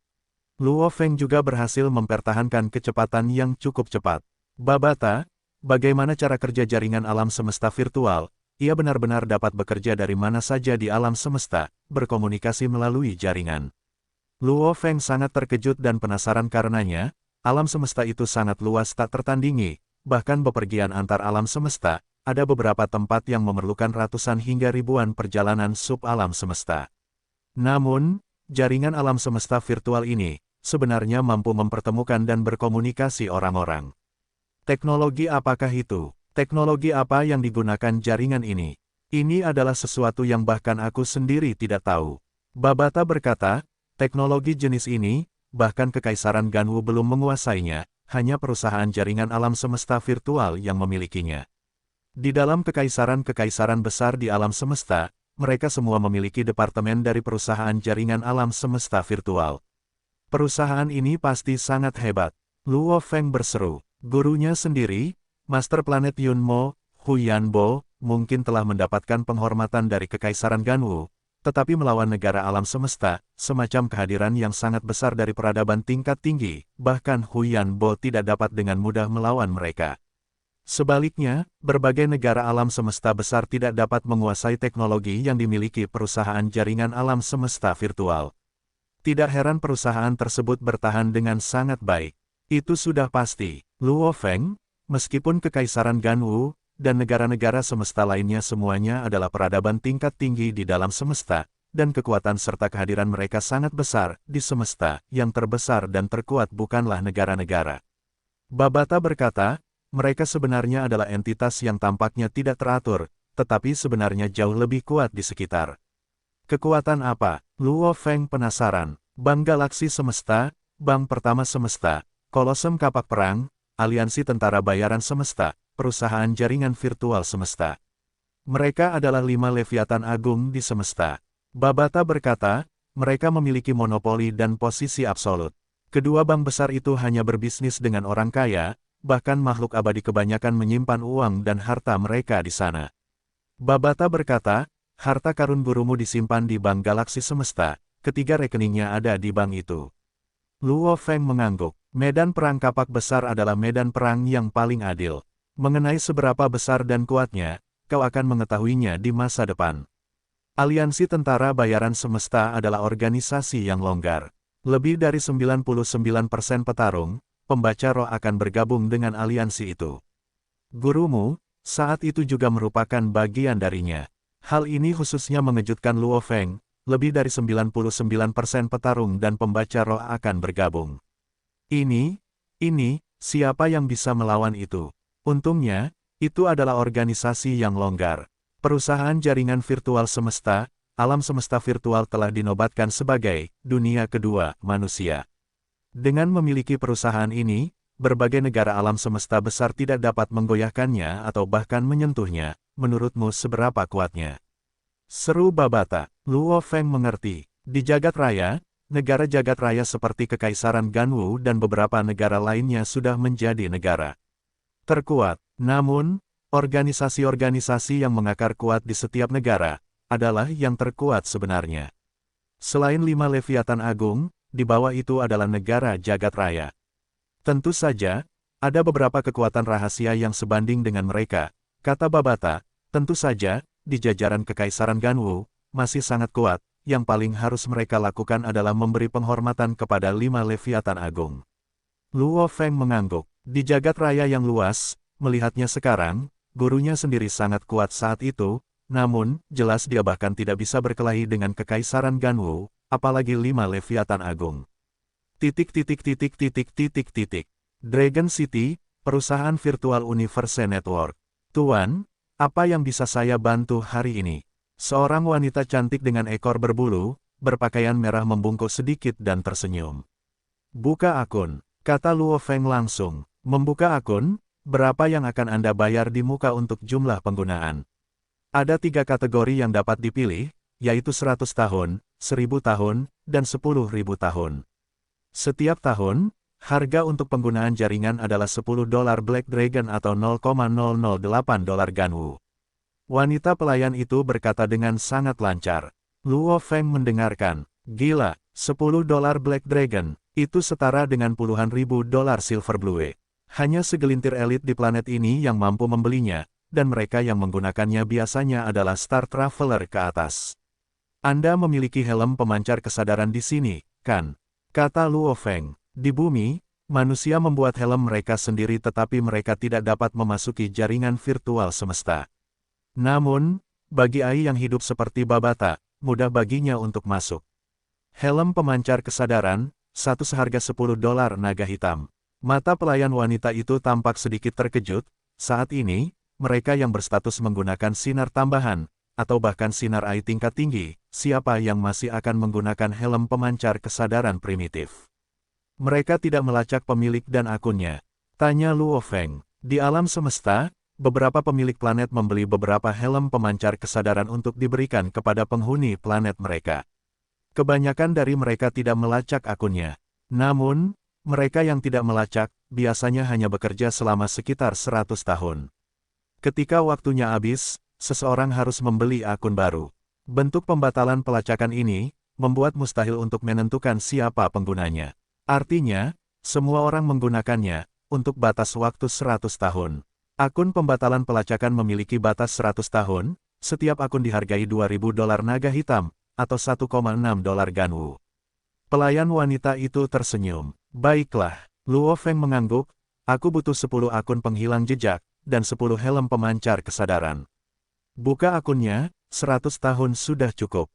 A: Luo Feng juga berhasil mempertahankan kecepatan yang cukup cepat. Babata, bagaimana cara kerja jaringan alam semesta virtual? Ia benar-benar dapat bekerja dari mana saja di alam semesta, berkomunikasi melalui jaringan. Luo Feng sangat terkejut dan penasaran karenanya, alam semesta itu sangat luas tak tertandingi, bahkan bepergian antar alam semesta, ada beberapa tempat yang memerlukan ratusan hingga ribuan perjalanan sub-alam semesta. Namun, jaringan alam semesta virtual ini, sebenarnya mampu mempertemukan dan berkomunikasi orang-orang. Teknologi apakah itu? Teknologi apa yang digunakan jaringan ini? Ini adalah sesuatu yang bahkan aku sendiri tidak tahu. Babata berkata, teknologi jenis ini, bahkan Kekaisaran Ganwu belum menguasainya, hanya perusahaan jaringan alam semesta virtual yang memilikinya. Di dalam kekaisaran-kekaisaran besar di alam semesta, mereka semua memiliki departemen dari perusahaan jaringan alam semesta virtual. Perusahaan ini pasti sangat hebat. Luo Feng berseru. Gurunya sendiri, Master Planet Yunmo, Hu Yanbo, mungkin telah mendapatkan penghormatan dari Kekaisaran Ganwu, tetapi melawan negara alam semesta, semacam kehadiran yang sangat besar dari peradaban tingkat tinggi, bahkan Hu Yanbo tidak dapat dengan mudah melawan mereka. Sebaliknya, berbagai negara alam semesta besar tidak dapat menguasai teknologi yang dimiliki perusahaan jaringan alam semesta virtual. Tidak heran perusahaan tersebut bertahan dengan sangat baik. Itu sudah pasti. Luo Feng, meskipun Kekaisaran Ganwu, dan negara-negara semesta lainnya semuanya adalah peradaban tingkat tinggi di dalam semesta, dan kekuatan serta kehadiran mereka sangat besar di semesta, yang terbesar dan terkuat bukanlah negara-negara. Babata berkata, mereka sebenarnya adalah entitas yang tampaknya tidak teratur, tetapi sebenarnya jauh lebih kuat di sekitar. Kekuatan apa? Luo Feng penasaran. Bank Galaksi Semesta, Bank Pertama Semesta, Kolosem Kapak Perang, Aliansi Tentara Bayaran Semesta, perusahaan jaringan virtual semesta. Mereka adalah 5 Leviathan Agung di semesta. Babata berkata, mereka memiliki monopoli dan posisi absolut. Kedua bank besar itu hanya berbisnis dengan orang kaya, bahkan makhluk abadi kebanyakan menyimpan uang dan harta mereka di sana. Babata berkata, harta karun gurumu disimpan di bank galaksi semesta, ketiga rekeningnya ada di bank itu. Luo Feng mengangguk. Medan perang kapak besar adalah medan perang yang paling adil. Mengenai seberapa besar dan kuatnya, kau akan mengetahuinya di masa depan. Aliansi Tentara Bayaran Semesta adalah organisasi yang longgar. Lebih dari 99% petarung, pembaca roh akan bergabung dengan aliansi itu. Gurumu, saat itu juga merupakan bagian darinya. Hal ini khususnya mengejutkan Luo Feng, lebih dari 99% petarung dan pembaca roh akan bergabung. Ini, siapa yang bisa melawan itu? Untungnya, itu adalah organisasi yang longgar. Perusahaan jaringan virtual semesta, alam semesta virtual telah dinobatkan sebagai dunia kedua manusia. Dengan memiliki perusahaan ini, berbagai negara alam semesta besar tidak dapat menggoyahkannya atau bahkan menyentuhnya. Menurutmu seberapa kuatnya? Seru Babata. Luo Feng mengerti. Di jagat raya, negara jagat raya seperti Kekaisaran Ganwu dan beberapa negara lainnya sudah menjadi negara terkuat. Namun, organisasi-organisasi yang mengakar kuat di setiap negara, adalah yang terkuat sebenarnya. Selain 5 Leviathan Agung, di bawah itu adalah negara jagat raya. Tentu saja, ada beberapa kekuatan rahasia yang sebanding dengan mereka, kata Babata. Tentu saja, di jajaran Kekaisaran Ganwu, masih sangat kuat, yang paling harus mereka lakukan adalah memberi penghormatan kepada 5 Leviathan Agung. Luo Feng mengangguk. Di jagat raya yang luas, melihatnya sekarang, gurunya sendiri sangat kuat saat itu, namun, jelas dia bahkan tidak bisa berkelahi dengan Kekaisaran Ganwu, apalagi 5 Leviathan Agung. Dragon City, perusahaan virtual Universe Network. Tuan, apa yang bisa saya bantu hari ini? Seorang wanita cantik dengan ekor berbulu, berpakaian merah membungkuk sedikit dan tersenyum. Buka akun, kata Luo Feng langsung. Membuka akun? Berapa yang akan Anda bayar di muka untuk jumlah penggunaan? Ada 3 kategori yang dapat dipilih, yaitu 100 tahun, 1000 tahun, dan 10.000 tahun. Setiap tahun, harga untuk penggunaan jaringan adalah $10 Black Dragon atau $0,008 Ganwu. Wanita pelayan itu berkata dengan sangat lancar. Luo Feng mendengarkan. Gila, $10 Black Dragon, itu setara dengan puluhan ribu dolar Silver Blue. Hanya segelintir elit di planet ini yang mampu membelinya, dan mereka yang menggunakannya biasanya adalah Star Traveler ke atas. Anda memiliki helm pemancar kesadaran di sini, kan? Kata Luo Feng. Di bumi, manusia membuat helm mereka sendiri tetapi mereka tidak dapat memasuki jaringan virtual semesta. Namun, bagi AI yang hidup seperti Babata, mudah baginya untuk masuk. Helm pemancar kesadaran, satu seharga $10 naga hitam. Mata pelayan wanita itu tampak sedikit terkejut. Saat ini, mereka yang berstatus menggunakan sinar tambahan, atau bahkan sinar AI tingkat tinggi, siapa yang masih akan menggunakan helm pemancar kesadaran primitif? Mereka tidak melacak pemilik dan akunnya. Tanya Luo Feng. Di alam semesta, beberapa pemilik planet membeli beberapa helm pemancar kesadaran untuk diberikan kepada penghuni planet mereka. Kebanyakan dari mereka tidak melacak akunnya. Namun, mereka yang tidak melacak, biasanya hanya bekerja selama sekitar 100 tahun. Ketika waktunya habis, seseorang harus membeli akun baru. Bentuk pembatalan pelacakan ini, membuat mustahil untuk menentukan siapa penggunanya. Artinya, semua orang menggunakannya, untuk batas waktu 100 tahun. Akun pembatalan pelacakan memiliki batas 100 tahun, setiap akun dihargai $2.000 naga hitam, atau $1,6 Ganwu. Pelayan wanita itu tersenyum. Baiklah, Luo Feng mengangguk, aku butuh 10 akun penghilang jejak, dan 10 helm pemancar kesadaran. Buka akunnya, 100 tahun sudah cukup.